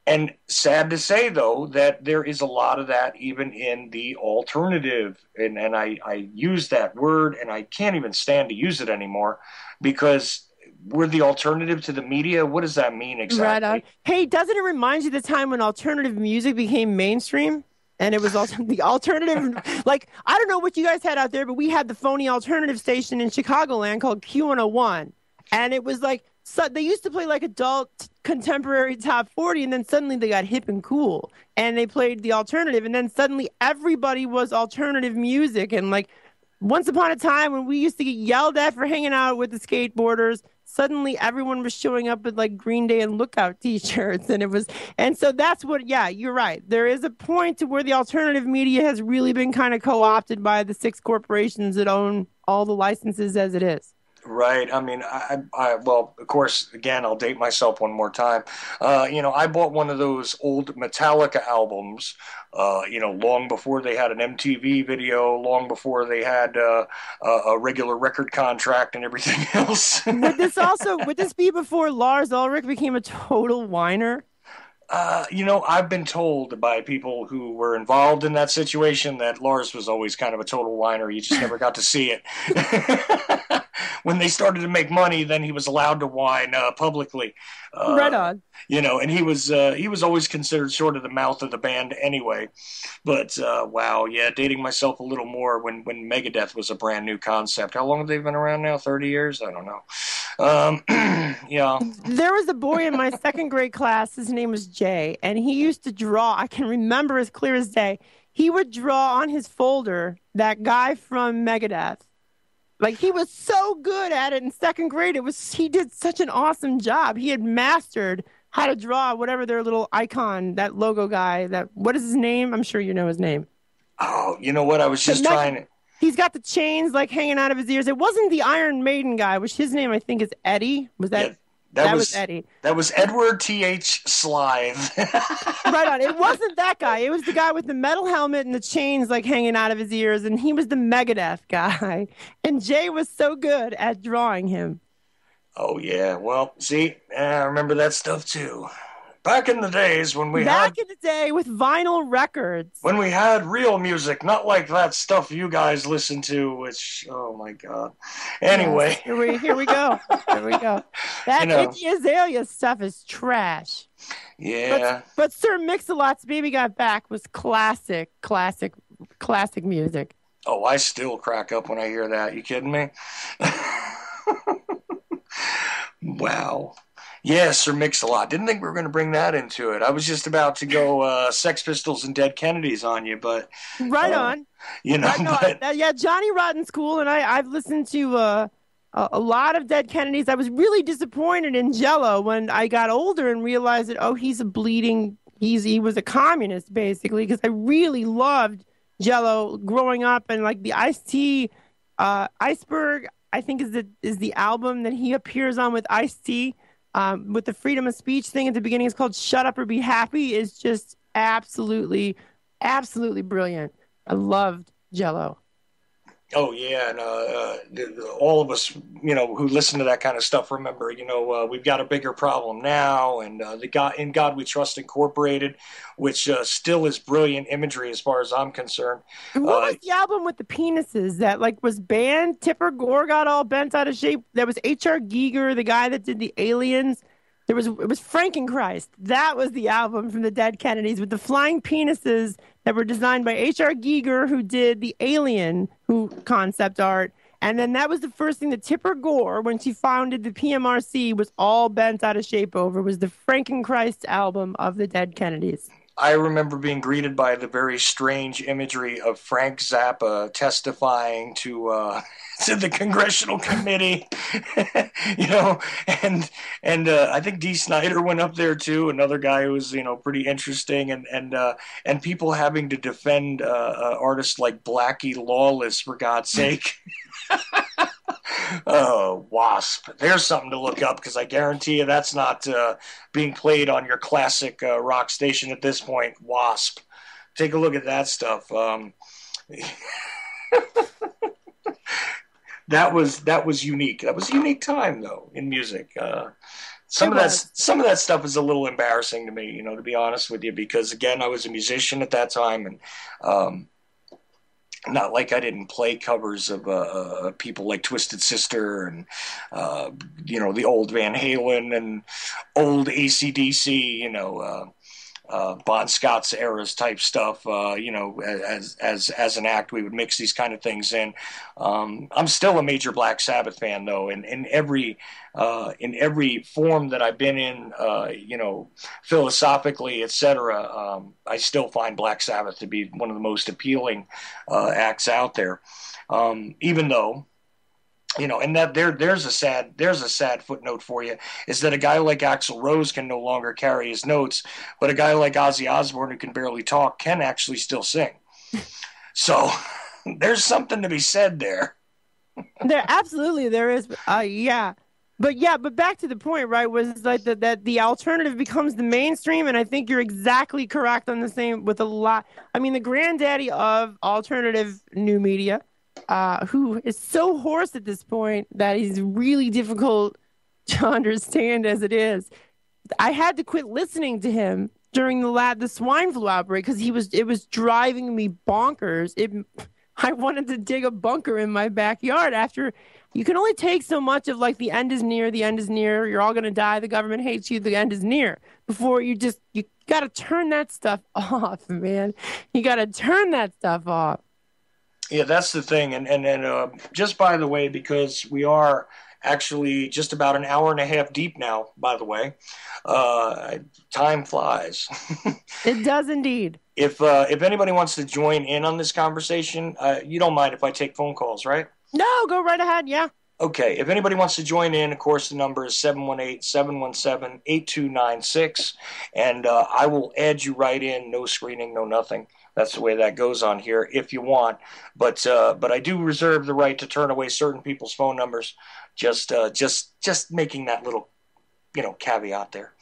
And sad to say, though, that there is a lot of that even in the alternative. And I use that word, and I can't even stand to use it anymore, because we're the alternative to the media. What does that mean exactly? Right on. Hey, doesn't it remind you of the time when alternative music became mainstream? And it was also the alternative, like, I don't know what you guys had out there, but we had the phony alternative station in Chicagoland called Q101. And it was like, so they used to play like adult contemporary top 40, and then suddenly they got hip and cool and they played the alternative, and then suddenly everybody was alternative music. And like, once upon a time when we used to get yelled at for hanging out with the skateboarders, suddenly everyone was showing up with like Green Day and Lookout t-shirts, and so that's what, yeah, you're right. There is a point to where the alternative media has really been kind of co-opted by the 6 corporations that own all the licenses as it is. Right. I mean, well, of course, again, I'll date myself one more time. I bought one of those old Metallica albums, long before they had an MTV video, long before they had a regular record contract and everything else. Would this be before Lars Ulrich became a total whiner? I've been told by people who were involved in that situation that Lars was always kind of a total whiner. You just never got to see it. when they started to make money, then he was allowed to whine publicly. Right on. And he was always considered sort of the mouth of the band anyway. But wow, yeah, dating myself a little more when Megadeth was a brand new concept. How long have they been around now? 30 years? I don't know. Yeah. There was a boy in my second grade class. His name was Jay, and he used to draw. I can remember as clear as day. He would draw on his folder that guy from Megadeth. Like, he was so good at it in second grade. He did such an awesome job. He had mastered how to draw whatever their little icon, that logo guy. What is his name? I'm sure you know his name. Oh, you know what? I was just trying to. He's got the chains like hanging out of his ears. It wasn't the Iron Maiden guy, which his name I think is Eddie. Was that? Yeah, that was Eddie. That was Edward T.H. Slythe. Right on. It wasn't that guy. It was the guy with the metal helmet and the chains like hanging out of his ears, and he was the Megadeth guy. And Jay was so good at drawing him. Oh yeah. Well, see, I remember that stuff too. Back in the days when we Back in the day with vinyl records. When we had real music, not like that stuff you guys listen to, which, oh my God. Anyway. Yes, here we go. Here we go. That Iggy Azalea stuff is trash. Yeah. But Sir Mix-a-Lot's Baby Got Back was classic music. Oh, I still crack up when I hear that. You kidding me? Wow. Yeah, Sir Mix-a-Lot. Didn't think we were going to bring that into it. I was just about to go Sex Pistols and Dead Kennedys on you, but... Right on. You know, yeah, Johnny Rotten's cool, and I've listened to a lot of Dead Kennedys. I was really disappointed in Jello when I got older and realized that, he was a communist, basically, because I really loved Jello growing up, and like the Ice-T, Iceberg, I think is the album that he appears on with Ice-T. With the freedom of speech thing at the beginning, it's called Shut Up or Be Happy, is just absolutely, absolutely brilliant. I loved Jello. Oh, yeah, and all of us, who listen to that kind of stuff remember, we've got a bigger problem now, and In God We Trust Incorporated, which still is brilliant imagery as far as I'm concerned. And what was the album with the penises that was banned? Tipper Gore got all bent out of shape. That was H.R. Giger, the guy that did the Aliens. It was Frankenchrist. That was the album from the Dead Kennedys with the flying penises that were designed by H.R. Giger, who did the Alien concept art. And then that was the first thing that Tipper Gore, when she founded the PMRC, was all bent out of shape over, was the Frankenchrist album of the Dead Kennedys. I remember being greeted by the very strange imagery of Frank Zappa testifying to the congressional committee, and I think Dee Snider went up there too, another guy who was pretty interesting, and people having to defend artists like Blackie Lawless, for God's sake. Oh, Wasp. There's something to look up, because I guarantee you that's not being played on your classic rock station at this point. Wasp. Take a look at that stuff. That was unique. That was a unique time, though, in music. Some of that stuff is a little embarrassing to me, to be honest with you, because again, I was a musician at that time, and not like I didn't play covers of people like Twisted Sister and the old Van Halen and old AC/DC, Bon Scott's eras type stuff. As an act, we would mix these kind of things in. I'm still a major Black Sabbath fan, though, in every form that I've been in, philosophically, etc. I still find Black Sabbath to be one of the most appealing acts out there, even though. And that there's a sad footnote for you, is that a guy like Axl Rose can no longer carry his notes, but a guy like Ozzy Osbourne, who can barely talk, can actually still sing. So there's something to be said there. There is. Yeah. But back to the point, right, was like that the alternative becomes the mainstream, and I think you're exactly correct on the same with a lot. I mean, the granddaddy of alternative new media, who is so hoarse at this point that he's really difficult to understand as it is. I had to quit listening to him during the swine flu outbreak because it was driving me bonkers. I wanted to dig a bunker in my backyard after you can only take so much of like the end is near, you're all going to die, the government hates you, the end is near, before you got to turn that stuff off, man. You got to turn that stuff off. Yeah, that's the thing. And just by the way, because we are actually just about an hour and a half deep now, by the way, time flies. It does indeed. If anybody wants to join in on this conversation, you don't mind if I take phone calls, right? No, go right ahead. Yeah. Okay. If anybody wants to join in, of course, the number is 718-717-8296. And I will add you right in. No screening, no nothing. That's the way that goes on here if you want. But I do reserve the right to turn away certain people's phone numbers. Just making that little, caveat there.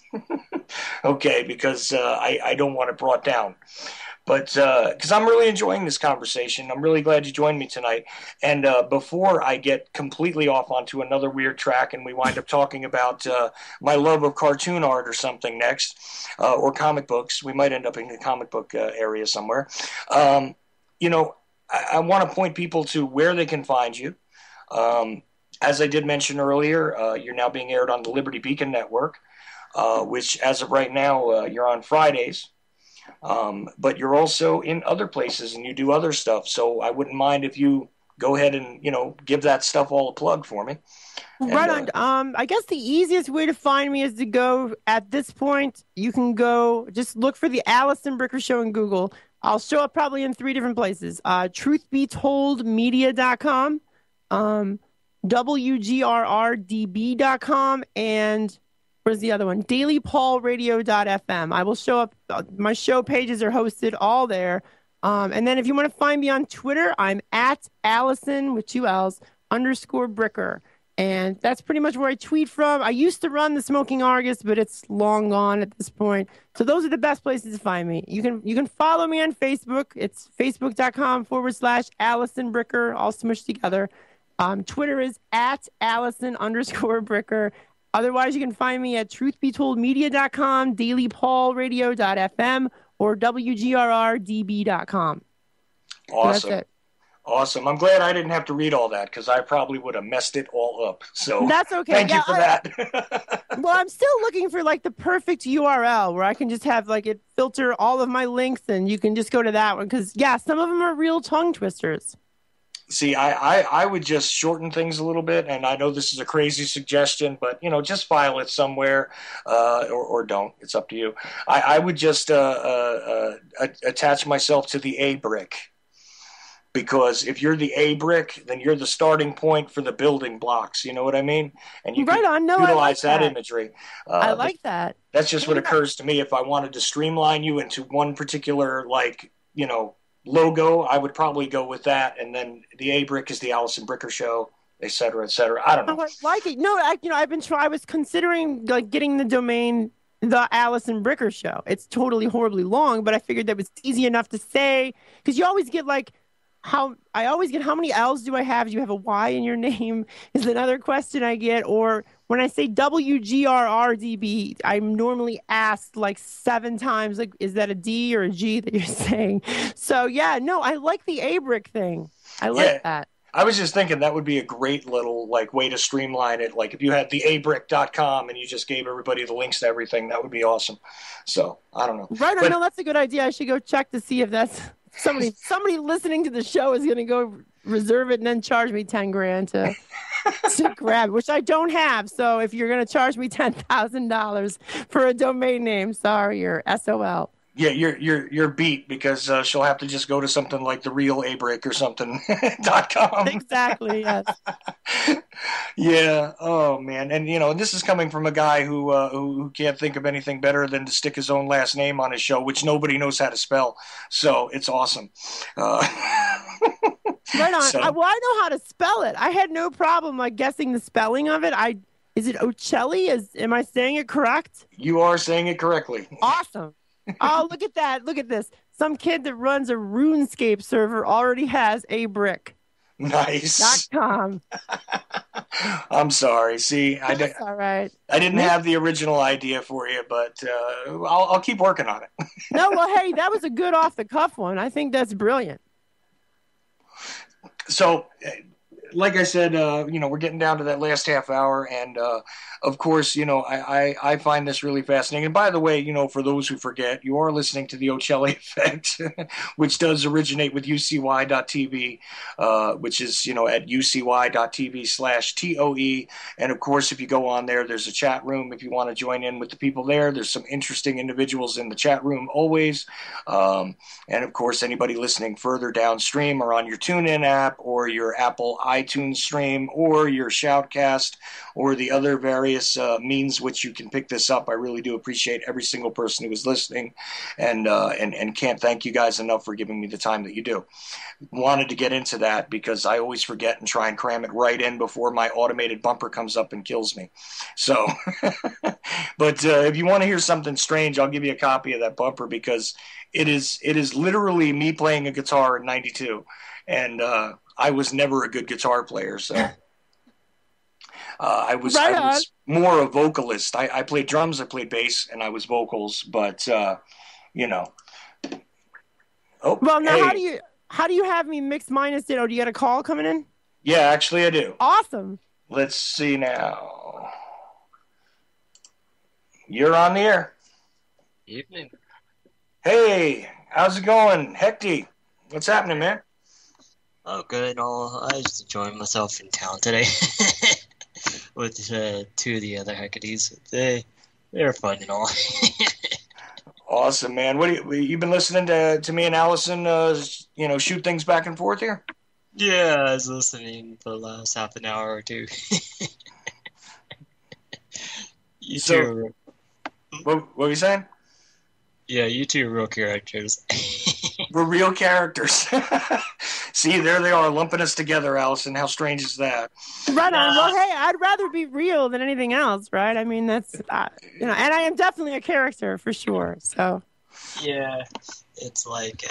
Okay, because I don't want it brought down. But because I'm really enjoying this conversation. I'm really glad you joined me tonight. And before I get completely off onto another weird track and we wind up talking about my love of cartoon art or something next, or comic books, we might end up in the comic book area somewhere. I want to point people to where they can find you. As I did mention earlier, you're now being aired on the Liberty Beacon Network, which as of right now, you're on Fridays. But you're also in other places and you do other stuff. So I wouldn't mind if you go ahead and, give that stuff all a plug for me. Right on. I guess the easiest way to find me is to go at this point. You can go just look for the Allison Bricker Show in Google. I'll show up probably in 3 different places. Truthbetoldmedia.com, WGRRDB.com, and where's the other one? DailyPaulRadio.fm. I will show up. My show pages are hosted all there. And then if you want to find me on Twitter, I'm at Allison with 2 L's _Bricker. And that's pretty much where I tweet from. I used to run the Smoking Argus, but it's long gone at this point. So those are the best places to find me. You can follow me on Facebook. It's facebook.com/Allison Bricker, all smushed together. Twitter is at Allison _Bricker. Otherwise, you can find me at truthbetoldmedia.com, dailypaulradio.fm, or WGRRDB.com. Awesome. So that's it. Awesome. I'm glad I didn't have to read all that because I probably would have messed it all up. So that's okay. Thank you for that. Well, I'm still looking for like the perfect URL where I can just have like it filter all of my links and you can just go to that one because, some of them are real tongue twisters. See, I would just shorten things a little bit, and I know this is a crazy suggestion, but, just file it somewhere or don't. It's up to you. I would just attach myself to the A brick, because if you're the A brick, then you're the starting point for the building blocks. You know what I mean? And you can utilize that imagery. I like that. That's just what occurs to me. If I wanted to streamline you into one particular, logo, I would probably go with that, and then the A brick is the Allison Bricker Show, et cetera, et cetera. I don't know. I like it. No, I was considering getting the domain the Allison Bricker Show. It's totally horribly long, but I figured that was easy enough to say because you always get how many L's do I have? Do you have a Y in your name? Is another question I get. Or when I say WGRRDB, I'm normally asked 7 times, is that a D or a G that you're saying? So, I like the A-brick thing. I like that. I was just thinking that would be a great little way to streamline it. If you had the abrick.com and you just gave everybody the links to everything, that would be awesome. So, I don't know. Right. No, that's a good idea. I should go check to see if that's... Somebody listening to the show is going to go reserve it and then charge me $10,000 to grab it, which I don't have. So if you're going to charge me $10,000 for a domain name, sorry, you're SOL. Yeah, you're beat because she'll have to just go to something like the real Abrick or something .com. Exactly. Yes. Yeah. Oh man. And this is coming from a guy who can't think of anything better than to stick his own last name on his show, which nobody knows how to spell. So it's awesome. Right on. I know how to spell it. I had no problem guessing the spelling of it. Is it Ochelli? Am I saying it correct? You are saying it correctly. Awesome. Oh, look at that. Look at this. Some kid that runs a RuneScape server already has a brick. Nice. .com. I'm sorry. See, That's all right. I didn't have the original idea for you, but I'll keep working on it. No, well, hey, that was a good off-the-cuff one. I think that's brilliant. So like I said, we're getting down to that last half hour, and of course, I find this really fascinating. And by the way, for those who forget, you are listening to the Ochelli Effect, which does originate with UCY.TV, which is at UCY.TV/TOE. And of course, if you go on there, there's a chat room if you want to join in with the people there. There's some interesting individuals in the chat room always. And of course, anybody listening further downstream or on your TuneIn app or your Apple iTunes stream or your Shoutcast or the other various means which you can pick this up. I really do appreciate every single person who is listening, and can't thank you guys enough for giving me the time that you do. Wanted to get into that because I always forget and try and cram it right in before my automated bumper comes up and kills me. So, but if you want to hear something strange, I'll give you a copy of that bumper because it is literally me playing a guitar in '92, and I was never a good guitar player, so I was more a vocalist. I played drums, I played bass, and I was vocals, but Oh, well, now hey. how do you have me mix minus ditto? Do you got a call coming in? Yeah, actually I do. Awesome. Let's see now. You're on the air. Evening. Hey, how's it going? Hecty, what's happening, man? Oh, good. I was enjoying myself in town today with two of the other Hecates. They're fun and all. Awesome, man. You been listening to me and Allison, shoot things back and forth here? Yeah, I was listening for the last half an hour or two. What were you saying? Yeah, you two are real characters. We're real characters. See, there they are, lumping us together, Allison. How strange is that? Right on. Well, hey, I'd rather be real than anything else, right? I mean, that's, and I am definitely a character for sure, so. Yeah, it's like,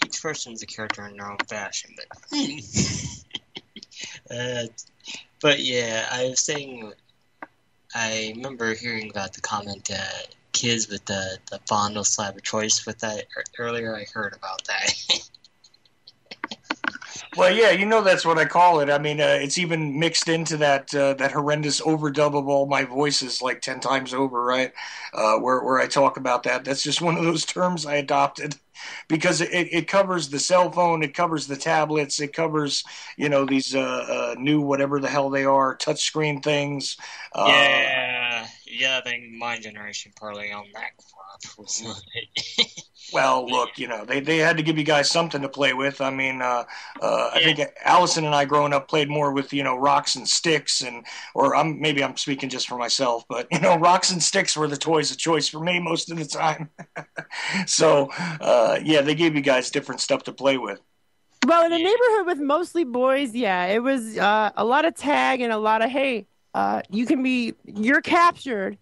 each person's a character in their own fashion, but yeah, I was saying, I remember hearing about the comment kids with the fondle slab of choice with that earlier. I heard about that. Well, yeah, that's what I call it. I mean, it's even mixed into that horrendous overdub of all my voices like 10 times over, right? Where I talk about that. That's just one of those terms I adopted because it covers the cell phone, it covers the tablets, it covers, these new whatever the hell they are, touchscreen things. Yeah, I think my generation probably on that crap was like... Well, look, they had to give you guys something to play with. I mean, I think Allison and I growing up played more with, rocks and sticks maybe I'm speaking just for myself, but, rocks and sticks were the toys of choice for me most of the time. So, they gave you guys different stuff to play with. Well, in a neighborhood with mostly boys, it was a lot of tag and a lot of, hey, you're captured.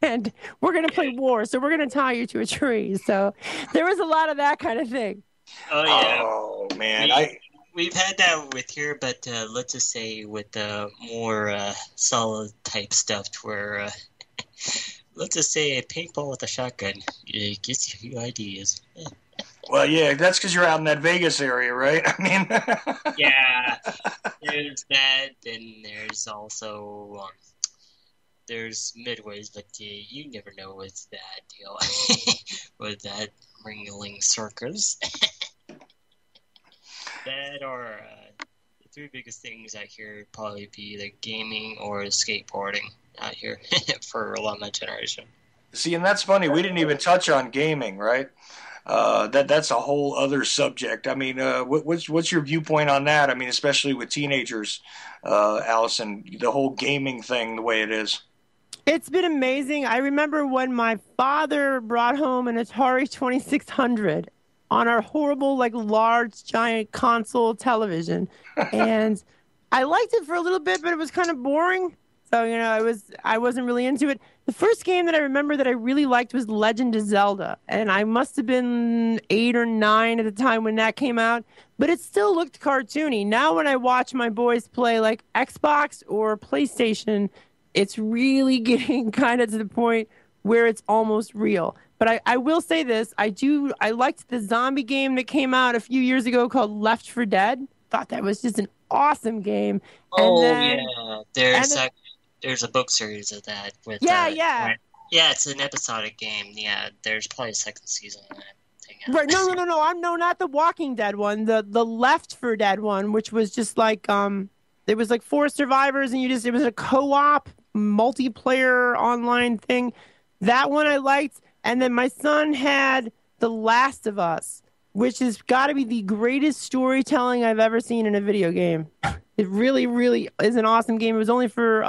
And we're going to play war, so we're going to tie you to a tree. So there was a lot of that kind of thing. Oh, yeah. Oh, man. We've had that with here, but let's just say with more solid type stuff where, let's just say a paintball with a shotgun gets you ideas. Well, yeah, that's because you're out in that Vegas area, right? I mean... Yeah, there's that, and there's also... there's midways, but you never know with that deal, with that ringling circus. That are the three biggest things out here would probably be the gaming or skateboarding out here for a lot of my generation. See, and that's funny. We didn't even touch on gaming, right? That's a whole other subject. I mean, what's your viewpoint on that? I mean, especially with teenagers, Allison, the whole gaming thing, the way it is. It's been amazing. I remember when my father brought home an Atari 2600 on our horrible, large, giant console television. And I liked it for a little bit, but it was kind of boring. So, I wasn't really into it. The first game that I remember that I really liked was Legend of Zelda. And I must have been 8 or 9 at the time when that came out. But it still looked cartoony. Now when I watch my boys play Xbox or PlayStation, it's really getting kind of to the point where it's almost real. But I will say this: I liked the zombie game that came out a few years ago called Left 4 Dead. Thought that was just an awesome game. And Oh then yeah, and then, there's a book series of that with yeah. right. Yeah, it's an episodic game. Yeah, there's probably a second season of that thing out. Right. No. I'm no, not the Walking Dead one. The Left 4 Dead one, which was just like there was like 4 survivors and it was a co-op multiplayer online thing. That one I liked. And then my son had The Last of Us, which has got to be the greatest storytelling I've ever seen in a video game. It really, really is an awesome game. It was only for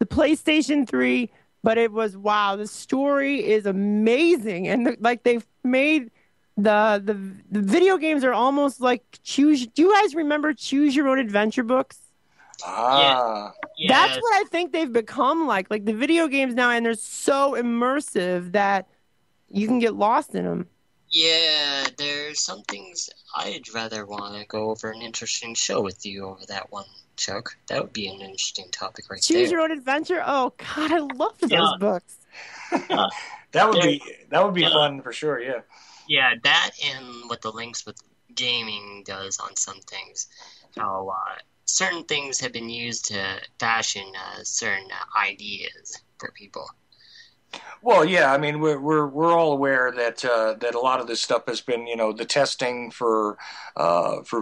the PlayStation 3, but it was wow. The story is amazing, and like they've made the video games are almost like choose. Do you guys remember Choose Your Own Adventure books? Ah. That's what I think they've become like. Like the video games now, and they're so immersive that you can get lost in them. Yeah, there's some things I'd rather want to go over an interesting show with you over that one, Chuck. That would be an interesting topic right there. Choose Your Own Adventure. Oh God, I love those books. That would be fun for sure. Yeah. Yeah, that and what the links with gaming does on some things. How certain things have been used to fashion certain ideas for people. Well, yeah, I mean, we're all aware that that a lot of this stuff has been, the testing for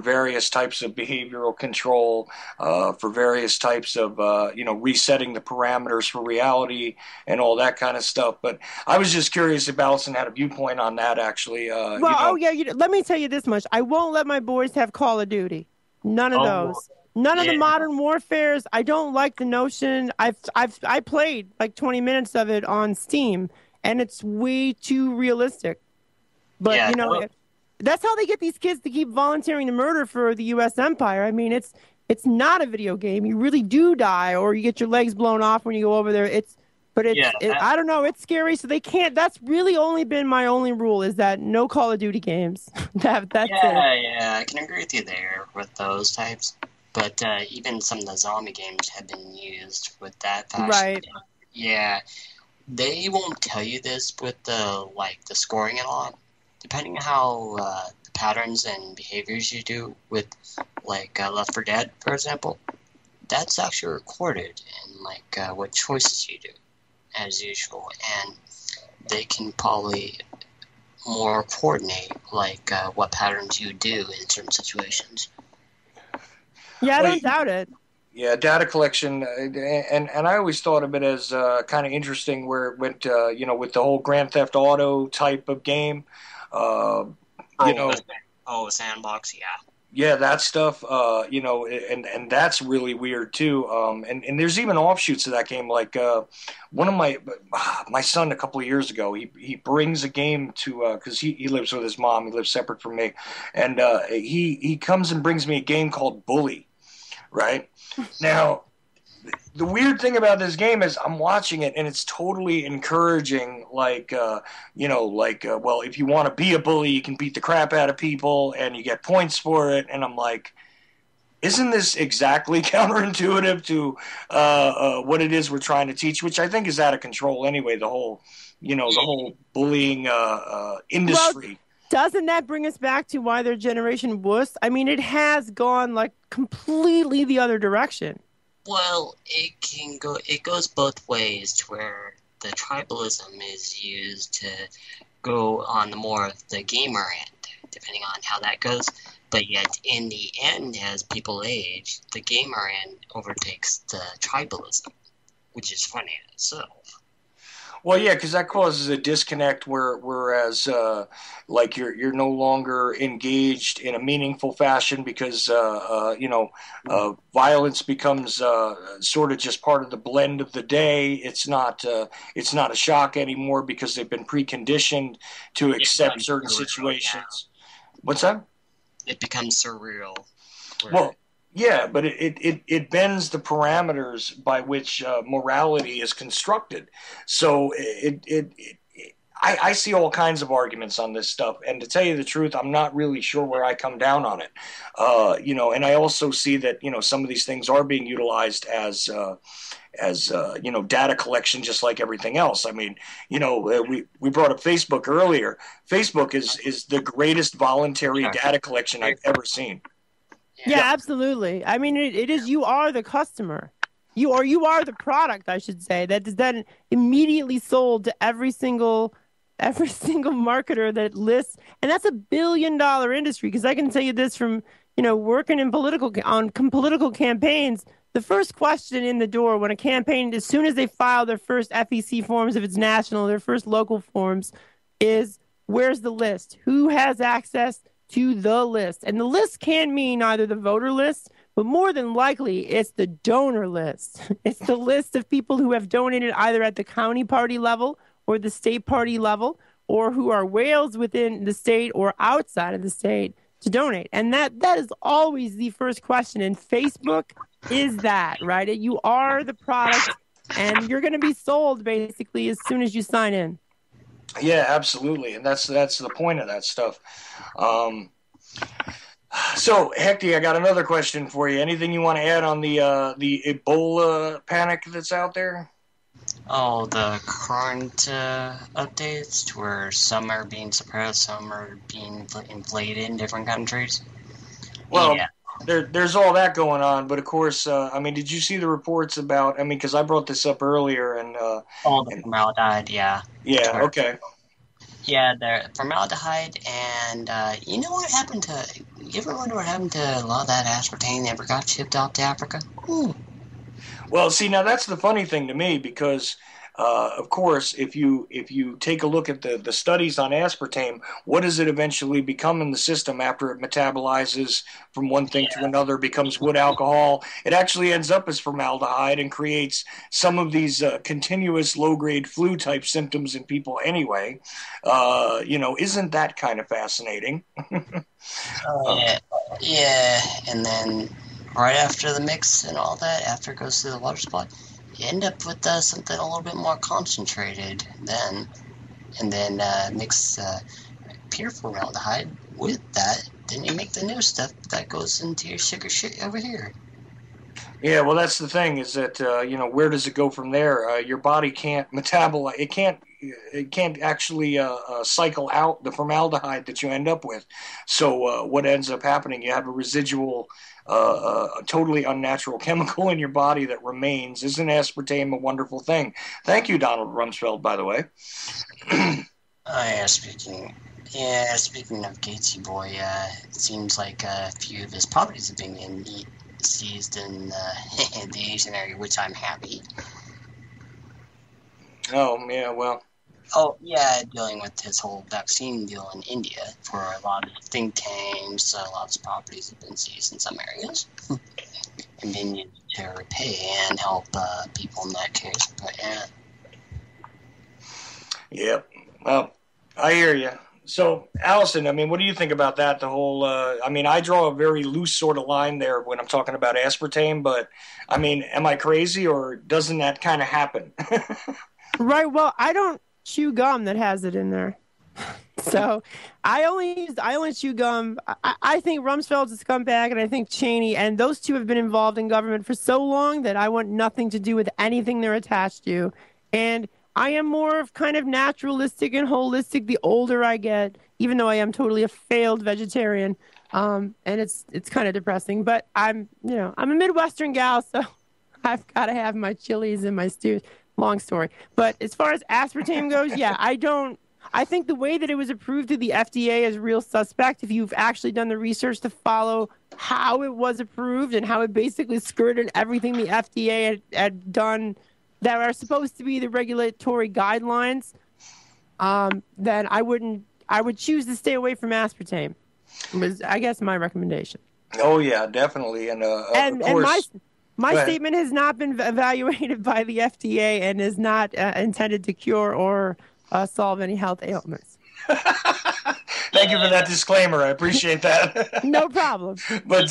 various types of behavioral control, for various types of resetting the parameters for reality and all that kind of stuff. But I was just curious if Allison had a viewpoint on that. Actually, let me tell you this much: I won't let my boys have Call of Duty. None of those. None of the modern warfares. I don't like the notion. I played like 20 minutes of it on Steam, and it's way too realistic. But that's how they get these kids to keep volunteering to murder for the U.S. Empire. I mean, it's not a video game. You really do die, or you get your legs blown off when you go over there. I don't know. It's scary, so they can't. That's really only been my only rule is that no Call of Duty games. That's it. Yeah, I can agree with you there with those types. But even some of the zombie games have been used with that fashion. Right. Yeah. They won't tell you this with the scoring and all. Depending on how the patterns and behaviors you do with Left 4 Dead, for example, that's actually recorded and what choices you do, as usual. And they can probably more coordinate what patterns you do in certain situations. Yeah, I don't doubt it. Yeah, data collection, and I always thought of it as kind of interesting where it went, with the whole Grand Theft Auto type of game, Sandbox, yeah. Yeah, that stuff, and that's really weird too. And there's even offshoots of that game. Like one of my son a couple of years ago, he brings a game to because he lives with his mom. He lives separate from me, and he comes and brings me a game called Bully. Right now, the weird thing about this game is I'm watching it and it's totally encouraging. Well, if you want to be a bully, you can beat the crap out of people and you get points for it. And I'm like, isn't this exactly counterintuitive to what it is we're trying to teach? Which I think is out of control anyway. The whole bullying industry. Well, doesn't that bring us back to why they're Generation Wuss? I mean, it has gone completely the other direction. Well, it goes both ways to where the tribalism is used to go on the more of the gamer end, depending on how that goes. But yet, in the end, as people age, the gamer end overtakes the tribalism, which is funny in itself. Well, yeah, because that causes a disconnect whereas you're no longer engaged in a meaningful fashion because violence becomes sort of just part of the blend of the day. It's not a shock anymore because they've been preconditioned to accept certain situations. Yeah. What's that? It becomes surreal. Well. Yeah, but it bends the parameters by which morality is constructed. So I see all kinds of arguments on this stuff, and to tell you the truth, I'm not really sure where I come down on it. And I also see that some of these things are being utilized as data collection, just like everything else. I mean, we brought up Facebook earlier. Facebook is the greatest voluntary data collection I've ever seen. Yeah, absolutely. I mean, it is. You are the customer. You are the product, I should say, that is then immediately sold to every single marketer that lists, and that's $1 billion industry. Because I can tell you this from working in political campaigns. The first question in the door when a campaign, as soon as they file their first FEC forms, if it's national, their first local forms, is where's the list? Who has access to the list? And the list can mean either the voter list, but more than likely it's the donor list. It's the list of people who have donated either at the county party level or the state party level, or who are whales within the state or outside of the state to donate. And that is always the first question. And Facebook is that, right? You are the product, and you're going to be sold basically as soon as you sign in. Yeah, absolutely, and that's the point of that stuff. So, Hector, I got another question for you. Anything you want to add on the Ebola panic that's out there? Oh, the current updates, to where some are being suppressed, some are being inflated in different countries. Well, yeah. There's all that going on, but of course, did you see the reports about? Because I brought this up earlier, and the formaldehyde, yeah. Yeah. Okay. Yeah, the formaldehyde, and you know what happened to? You ever wonder what happened to a lot of that aspartame that ever got shipped off to Africa? Well, see, now that's the funny thing to me, because, of course, if you take a look at the studies on aspartame, what does it eventually become in the system after it metabolizes from one thing to another, becomes wood alcohol? It actually ends up as formaldehyde and creates some of these continuous low-grade flu-type symptoms in people anyway. Isn't that kind of fascinating? Yeah, and then right after the mix and all that, after it goes through the water supply, you end up with something a little bit more concentrated then, and then mix pure formaldehyde with that. Then you make the new stuff that goes into your sugar shit over here. Yeah, well, that's the thing, is that where does it go from there? Your body can't metabolize. It can't actually cycle out the formaldehyde that you end up with. So what ends up happening? You have a residual, a totally unnatural chemical in your body that remains. Isn't aspartame a wonderful thing? Thank you, Donald Rumsfeld, by the way. Speaking of Gatesy Boy, it seems like a few of his properties have been seized in the Asian area, which I'm happy. Oh, yeah, well. Oh, yeah, dealing with his whole vaccine deal in India for a lot of think tanks, a lot of properties have been seized in some areas and being used to repay and help people in that case. But, yeah. Yep. Well, I hear you. So, Allison, what do you think about that? The whole, I draw a very loose sort of line there when I'm talking about aspartame, but, am I crazy, or doesn't that kind of happen? Right. Well, I don't chew gum that has it in there. So I only chew gum. I think Rumsfeld's a scumbag, and I think Cheney, and those two have been involved in government for so long that I want nothing to do with anything they're attached to. And I am more of kind of naturalistic and holistic the older I get, even though I am totally a failed vegetarian. And it's kind of depressing, but I'm a Midwestern gal, so I've got to have my chilies and my stews. Long story. But as far as aspartame goes, yeah, I think the way that it was approved to the FDA is real suspect. If you've actually done the research to follow how it was approved and how it basically skirted everything the FDA had done that are supposed to be the regulatory guidelines, then I would choose to stay away from aspartame. Was, I guess, my recommendation. Oh yeah, definitely. And of course, my statement has not been evaluated by the FDA and is not intended to cure or solve any health ailments. Thank you for that disclaimer. I appreciate that. No problem. But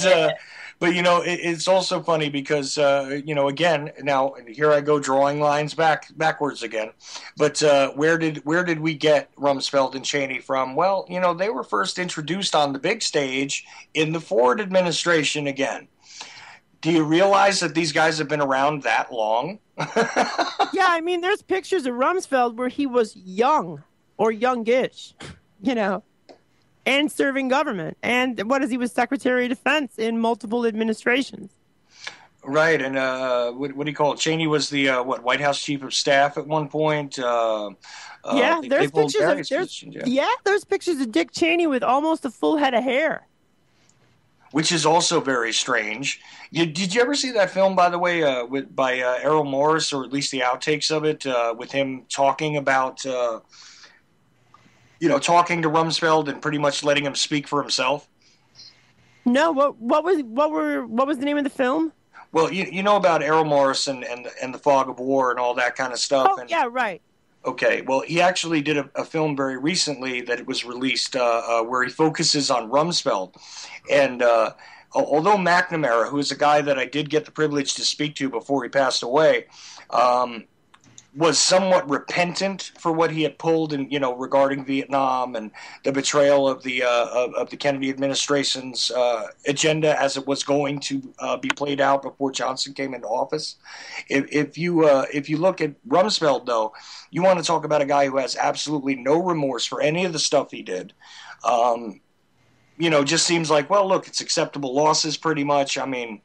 it's also funny because again, now here I go drawing lines backwards again. But where did we get Rumsfeld and Cheney from? Well, they were first introduced on the big stage in the Ford administration again. Do you realize that these guys have been around that long? Yeah, I mean, there's pictures of Rumsfeld where he was young or youngish, you know, and serving government. And what is he was Secretary of Defense in multiple administrations. Right, and what do you call it? Cheney was the White House Chief of Staff at one point. Yeah, there's pictures of positions, there's pictures of Dick Cheney with almost a full head of hair. Which is also very strange. Did you ever see that film, by the way, by Errol Morris, or at least the outtakes of it, with him talking about, talking to Rumsfeld and pretty much letting him speak for himself? No, what was the name of the film? Well, you know about Errol Morris and the fog of war and all that kind of stuff. Oh, yeah, right. Okay, well, he actually did a film very recently that it was released where he focuses on Rumsfeld. And although McNamara, who is a guy that I did get the privilege to speak to before he passed away, was somewhat repentant for what he had pulled, and regarding Vietnam and the betrayal of the Kennedy administration's agenda as it was going to be played out before Johnson came into office. If you look at Rumsfeld, though, you want to talk about a guy who has absolutely no remorse for any of the stuff he did. Just seems like, well, look, it's acceptable losses pretty much. I mean,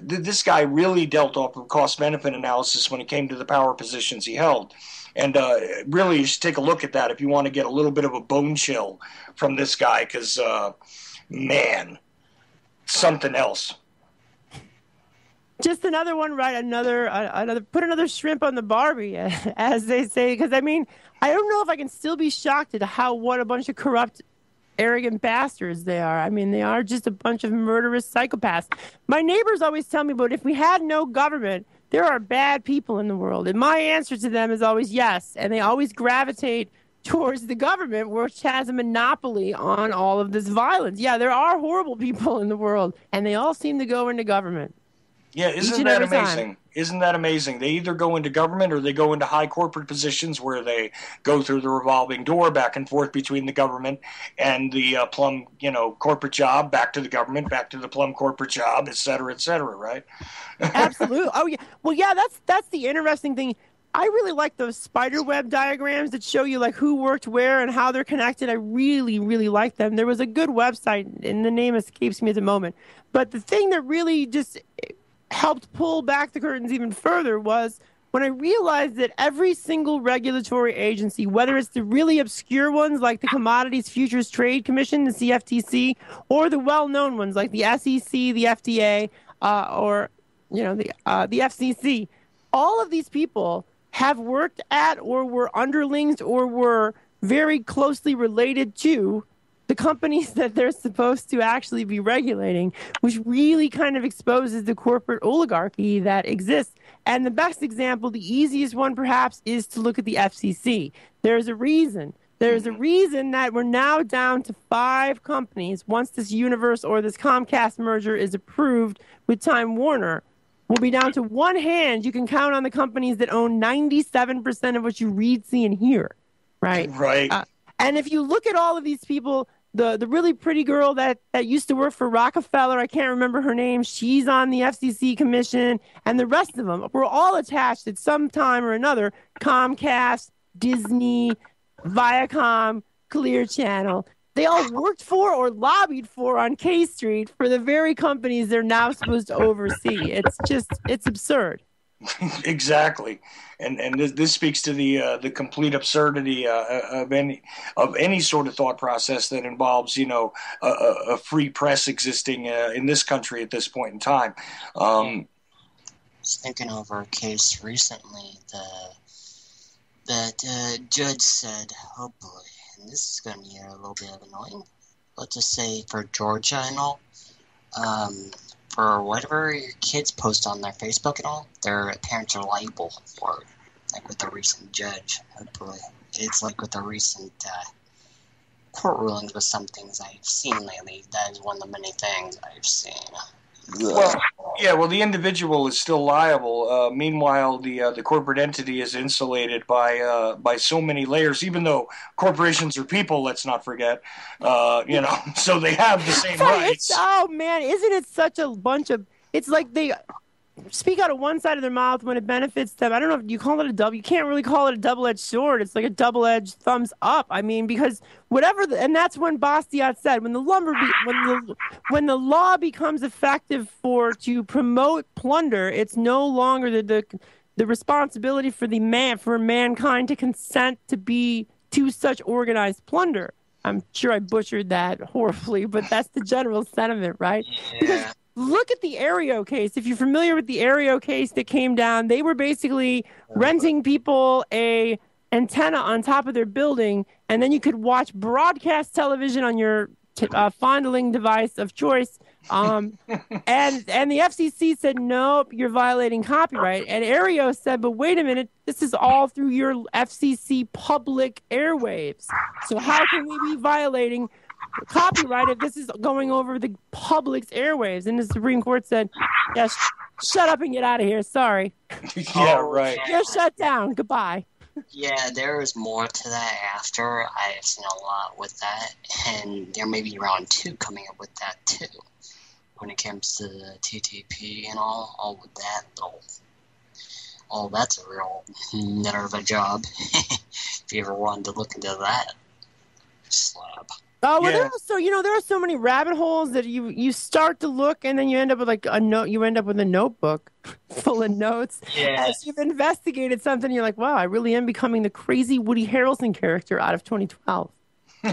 this guy really dealt off of cost-benefit analysis when it came to the power positions he held. And really, you should take a look at that if you want to get a little bit of a bone chill from this guy, because, man, something else. Just another one, right? Another. Put another shrimp on the Barbie, as they say. Because, I mean, I don't know if I can still be shocked at what a bunch of corrupt, arrogant bastards they are. I mean, they are just a bunch of murderous psychopaths. My neighbors always tell me, but if we had no government, there are bad people in the world. And my answer to them is always yes. And they always gravitate towards the government, which has a monopoly on all of this violence. Yeah, there are horrible people in the world, and they all seem to go into government. Yeah, isn't that amazing? Isn't that amazing? They either go into government or they go into high corporate positions where they go through the revolving door back and forth between the government and the plum, corporate job, back to the government, back to the plum corporate job, et cetera, right? Absolutely. Oh, yeah. Well, yeah, that's the interesting thing. I really like those spider web diagrams that show you like who worked where and how they're connected. I really, really like them. There was a good website, and the name escapes me at the moment. But the thing that really just helped pull back the curtains even further was when I realized that every single regulatory agency, whether it's the really obscure ones like the Commodities Futures Trade Commission, the CFTC, or the well-known ones like the SEC, the FDA, or the FCC, all of these people have worked at or were underlings or were very closely related to the companies that they're supposed to actually be regulating, which really kind of exposes the corporate oligarchy that exists. And the best example, the easiest one perhaps, is to look at the FCC. There's a reason. There's a reason that we're now down to 5 companies. Once this Universe or this Comcast merger is approved with Time Warner, we'll be down to one hand. You can count on the companies that own 97% of what you read, see, and hear. Right? Right. And if you look at all of these people, the really pretty girl that used to work for Rockefeller, I can't remember her name, she's on the FCC commission, and the rest of them, we're all attached at some time or another, Comcast, Disney, Viacom, Clear Channel. They all worked for or lobbied for on K Street for the very companies they're now supposed to oversee. It's absurd. Exactly, and this speaks to the complete absurdity of any sort of thought process that involves a free press existing in this country at this point in time. I was thinking over a case recently that judge said, "Oh boy, and this is going to be a little bit annoying. Let's just say for Georgia and all." For whatever your kids post on their Facebook and all, their parents are liable for it. Like with the recent judge, hopefully. It's like with the recent court rulings with some things I've seen lately. That is one of the many things I've seen. Well, the individual is still liable. Meanwhile, the corporate entity is insulated by so many layers. Even though corporations are people, let's not forget. So they have the same rights. Oh man, isn't it such a bunch of? it's like they speak out of one side of their mouth when it benefits them. I don't know if you call it a double. You can't really call it a double-edged sword. It's like a double-edged thumbs up. I mean, because whatever, and that's when Bastiat said, when when the law becomes effective to promote plunder, it's no longer the responsibility for mankind to consent to such organized plunder. I'm sure I butchered that horribly, but that's the general sentiment, right? Yeah. Because look at the Aereo case. If you're familiar with the Aereo case that came down, they were basically renting people a antenna on top of their building, and then you could watch broadcast television on your fondling device of choice. And the FCC said, nope, you're violating copyright. And Aereo said, but wait a minute, this is all through your FCC public airwaves. So how can we be violating copyright if this is going over the public's airwaves? And the Supreme Court said, yes, shut up and get out of here. Sorry. Yeah, right. You're shut down. Goodbye. Yeah, there is more to that after. I've seen a lot with that, and there may be round 2 coming up with that too. When it comes to the TTP and all with that, that's a real nut of a job. If you ever wanted to look into that slab. Oh, well, there are so many rabbit holes that you start to look, and then you end up with like a note. You end up with a notebook full of notes. Yeah. As you've investigated something, you're like, wow, I really am becoming the crazy Woody Harrelson character out of 2012. The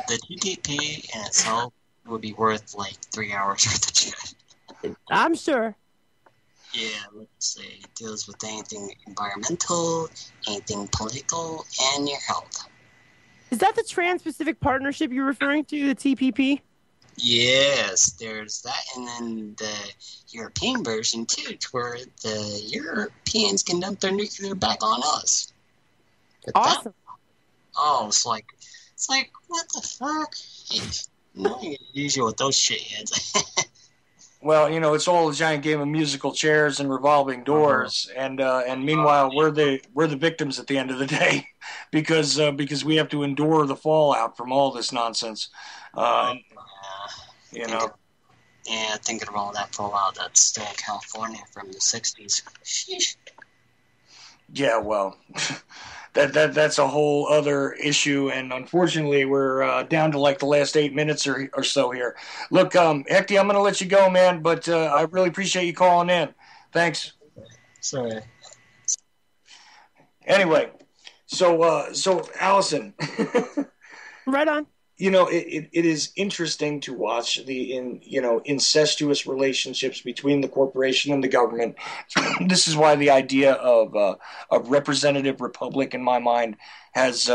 TTP in itself would be worth like 3 hours worth of chat. I'm sure. Yeah, let's say it deals with anything environmental, anything political, and your health. Is that the Trans-Pacific Partnership you're referring to, the TPP? Yes, there's that, and then the European version too, where the Europeans can dump their nuclear back on us. Awesome. It's like what the fuck? No, usually with those shitheads. Well, it's all a giant game of musical chairs and revolving doors, and meanwhile we're the victims at the end of the day, because we have to endure the fallout from all this nonsense. Thinking of all that fallout that's still in California from the '60s. Sheesh. Yeah, well, that's a whole other issue, and unfortunately, we're down to like the last 8 minutes or so here. Look, Hecty, I'm going to let you go, man, but I really appreciate you calling in. Thanks. Sorry. Anyway, so Allison. Right on. It is interesting to watch the incestuous relationships between the corporation and the government. This is why the idea of a representative republic, in my mind, has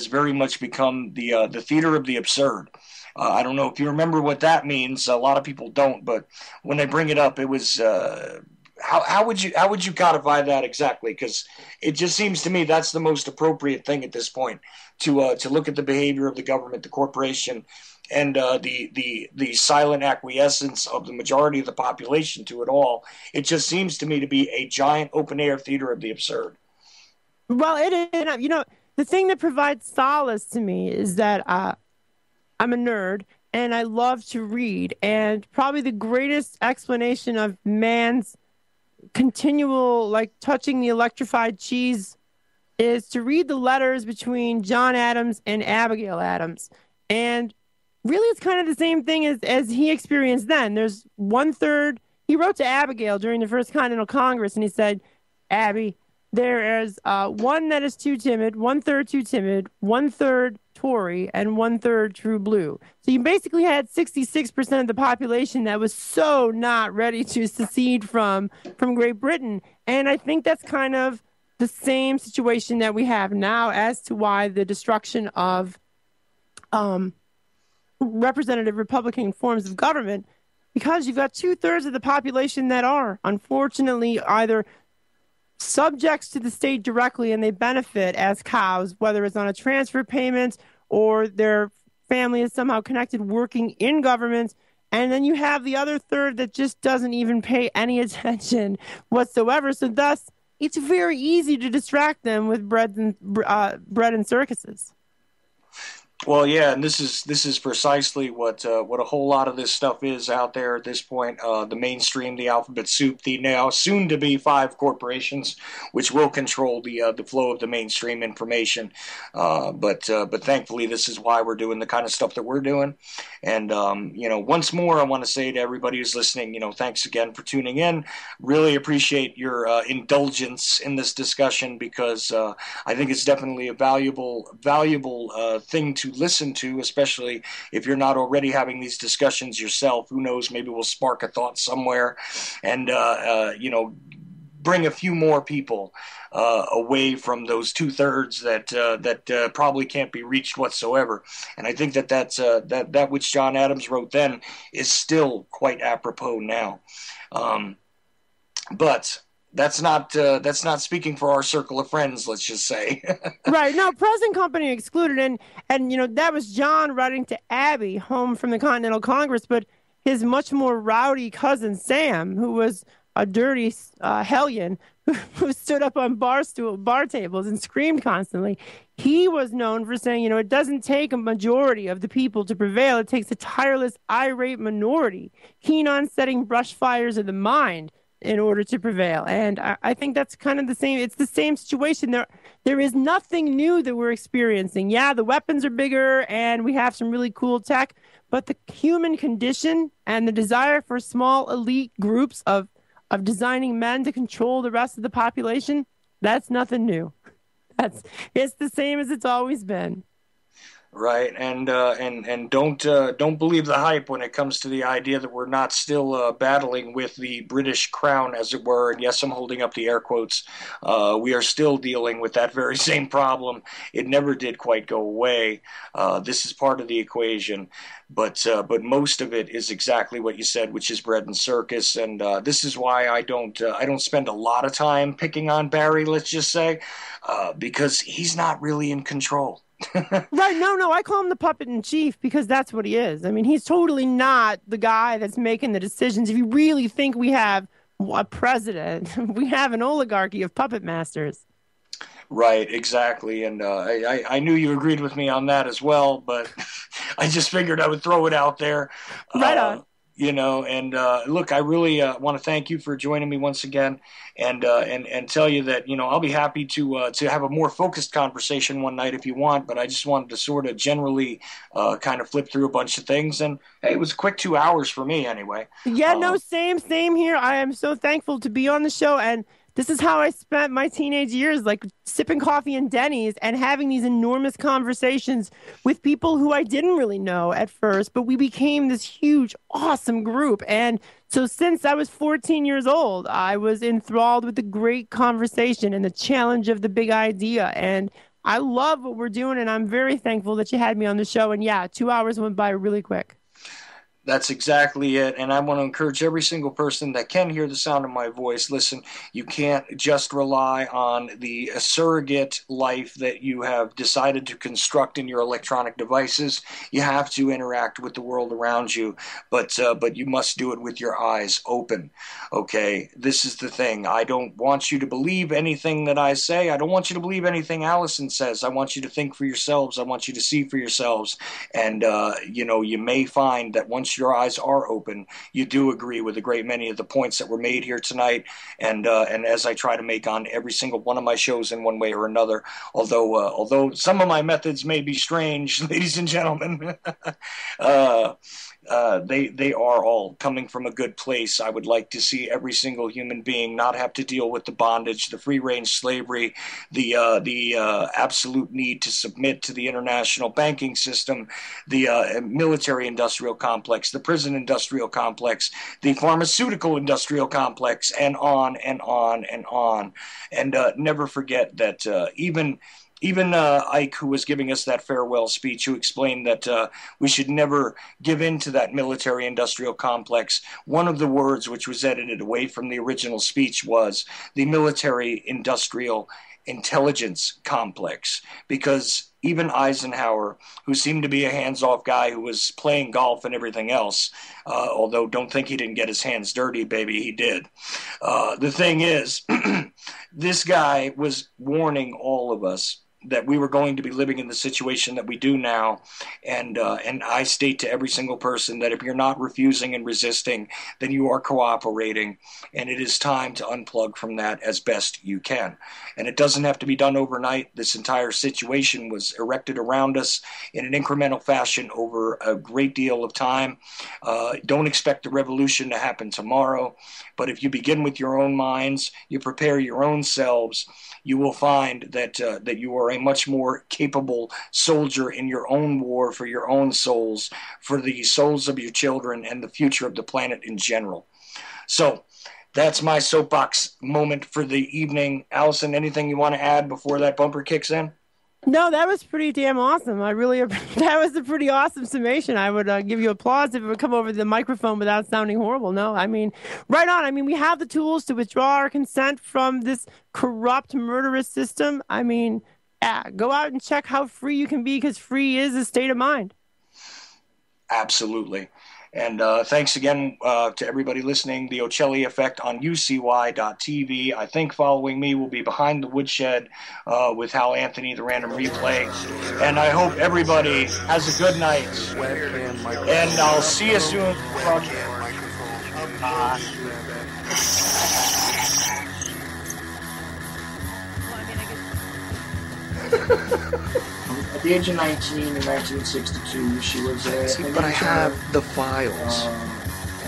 very much become the theater of the absurd. I don't know if you remember what that means. A lot of people don't, but when they bring it up, it was how would you codify that exactly? Because it just seems to me that's the most appropriate thing at this point, to look at the behavior of the government, the corporation, and the silent acquiescence of the majority of the population to it all. It just seems to me to be a giant open air theater of the absurd. Well, it is. The thing that provides solace to me is that I'm a nerd and I love to read, and probably the greatest explanation of man's continual touching the electrified cheese is to read the letters between John Adams and Abigail Adams. And really it's kind of the same thing as he experienced then. There's 1/3. He wrote to Abigail during the First Continental Congress, and he said, Abby, there is one that is too timid, 1/3 too timid, 1/3 Tory, and 1/3 true blue. So you basically had 66% of the population that was so not ready to secede from Great Britain. And I think that's kind of the same situation that we have now as to why the destruction of representative Republican forms of government, because you've got 2/3 of the population that are unfortunately either subjects to the state directly and they benefit as cows, whether it's on a transfer payment or their family is somehow connected working in government. And then you have the other third that just doesn't even pay any attention whatsoever. So thus, it's very easy to distract them with bread and circuses. Well, yeah, and this is precisely what a whole lot of this stuff is out there at this point. The mainstream, the alphabet soup, the now soon to be five corporations, which will control the flow of the mainstream information. But thankfully, this is why we're doing the kind of stuff that we're doing. And once more, I want to say to everybody who's listening, thanks again for tuning in. Really appreciate your indulgence in this discussion because I think it's definitely a valuable thing to listen to, especially if you're not already having these discussions yourself. Who knows? Maybe we'll spark a thought somewhere, and bring a few more people away from those 2/3 that probably can't be reached whatsoever. And I think that which John Adams wrote then is still quite apropos now. But that's not speaking for our circle of friends, let's just say. Right. No, present company excluded. And that was John writing to Abby home from the Continental Congress, but his much more rowdy cousin Sam, who was a dirty hellion who stood up on bar tables and screamed constantly, he was known for saying, it doesn't take a majority of the people to prevail. It takes a tireless, irate minority, keen on setting brush fires in the mind in order to prevail. And I think that's kind of the same. It's the same situation. There is nothing new that we're experiencing. Yeah, the weapons are bigger and we have some really cool tech, but the human condition and the desire for small elite groups of designing men to control the rest of the population, that's nothing new. It's the same as it's always been. Right, and don't believe the hype when it comes to the idea that we're not still battling with the British crown, as it were. And yes, I'm holding up the air quotes. We are still dealing with that very same problem. It never did quite go away. This is part of the equation, but most of it is exactly what you said, which is bread and circus. And this is why I don't spend a lot of time picking on Barry. Let's just say, because he's not really in control. Right. No, I call him the puppet in chief because that's what he is. I mean, he's totally not the guy that's making the decisions. If you really think we have a president, we have an oligarchy of puppet masters. Right, exactly. And I knew you agreed with me on that as well, but I just figured I would throw it out there. Right on. And look, I really want to thank you for joining me once again, and tell you that I'll be happy to have a more focused conversation one night if you want. But I just wanted to sort of generally kind of flip through a bunch of things, and hey, it was a quick 2 hours for me anyway. Yeah, no, same here. I am so thankful to be on the show, and this is how I spent my teenage years, like sipping coffee in Denny's and having these enormous conversations with people who I didn't really know at first, but we became this huge, awesome group. And so since I was 14 years old, I was enthralled with the great conversation and the challenge of the big idea. And I love what we're doing, and I'm very thankful that you had me on the show. And yeah, 2 hours went by really quick. That's exactly it. And I want to encourage every single person that can hear the sound of my voice. Listen, you can't just rely on the surrogate life that you have decided to construct in your electronic devices. You have to interact with the world around you, but you must do it with your eyes open. Okay, this is the thing. I don't want you to believe anything that I say. I don't want you to believe anything Allison says. I want you to think for yourselves. I want you to see for yourselves. And you may find that once your eyes are open, you do agree with a great many of the points that were made here tonight, and as I try to make on every single one of my shows in one way or another. Although some of my methods may be strange, ladies and gentlemen, they are all coming from a good place. I would like to see every single human being not have to deal with the bondage, the free-range slavery, the absolute need to submit to the international banking system, the military-industrial complex, the prison-industrial complex, the pharmaceutical-industrial complex, and on and on and on. And never forget that even Ike, who was giving us that farewell speech, who explained that we should never give in to that military-industrial complex, one of the words which was edited away from the original speech was the military-industrial intelligence complex, because even Eisenhower, who seemed to be a hands-off guy who was playing golf and everything else, although don't think he didn't get his hands dirty, baby, he did. The thing is, this guy was warning all of us that we were going to be living in the situation that we do now. And I state to every single person that if you're not refusing and resisting, then you are cooperating. And it is time to unplug from that as best you can. And it doesn't have to be done overnight. This entire situation was erected around us in an incremental fashion over a great deal of time. Don't expect the revolution to happen tomorrow. But if you begin with your own minds, you prepare your own selves, you will find that that you are a much more capable soldier in your own war for your own souls, for the souls of your children, and the future of the planet in general. So that's my soapbox moment for the evening. Allison, anything you want to add before that bumper kicks in? No, that was pretty damn awesome. That was a pretty awesome summation. I would give you applause if it would come over the microphone without sounding horrible. No, I mean, right on. I mean, we have the tools to withdraw our consent from this corrupt, murderous system. I mean, yeah, go out and check how free you can be, because free is a state of mind. Absolutely. And thanks again to everybody listening. The Ochelli Effect on UCY.tv. I think following me will be Behind the Woodshed with Hal Anthony, the random replay. And I hope everybody has a good night. And I'll see you soon. At the age of 19 in 1962, she was a... But I have the files.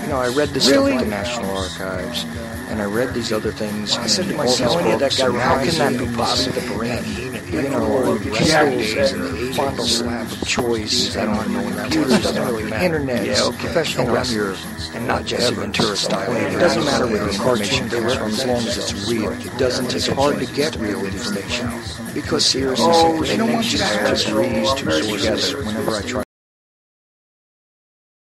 You know, I read this stuff at the National Archives, and I read these other things. I said to myself, how can that be possible? The brain, you know, pistols and fondle slab of choice, I don't know, computers, doesn't really matter. Internet, professional wrestlers, and not Jesse Ventura style. It doesn't matter where the information comes from as long as it's real. It doesn't. It's hard to get real information because seriously, they don't want you to have just read two sources whenever I try.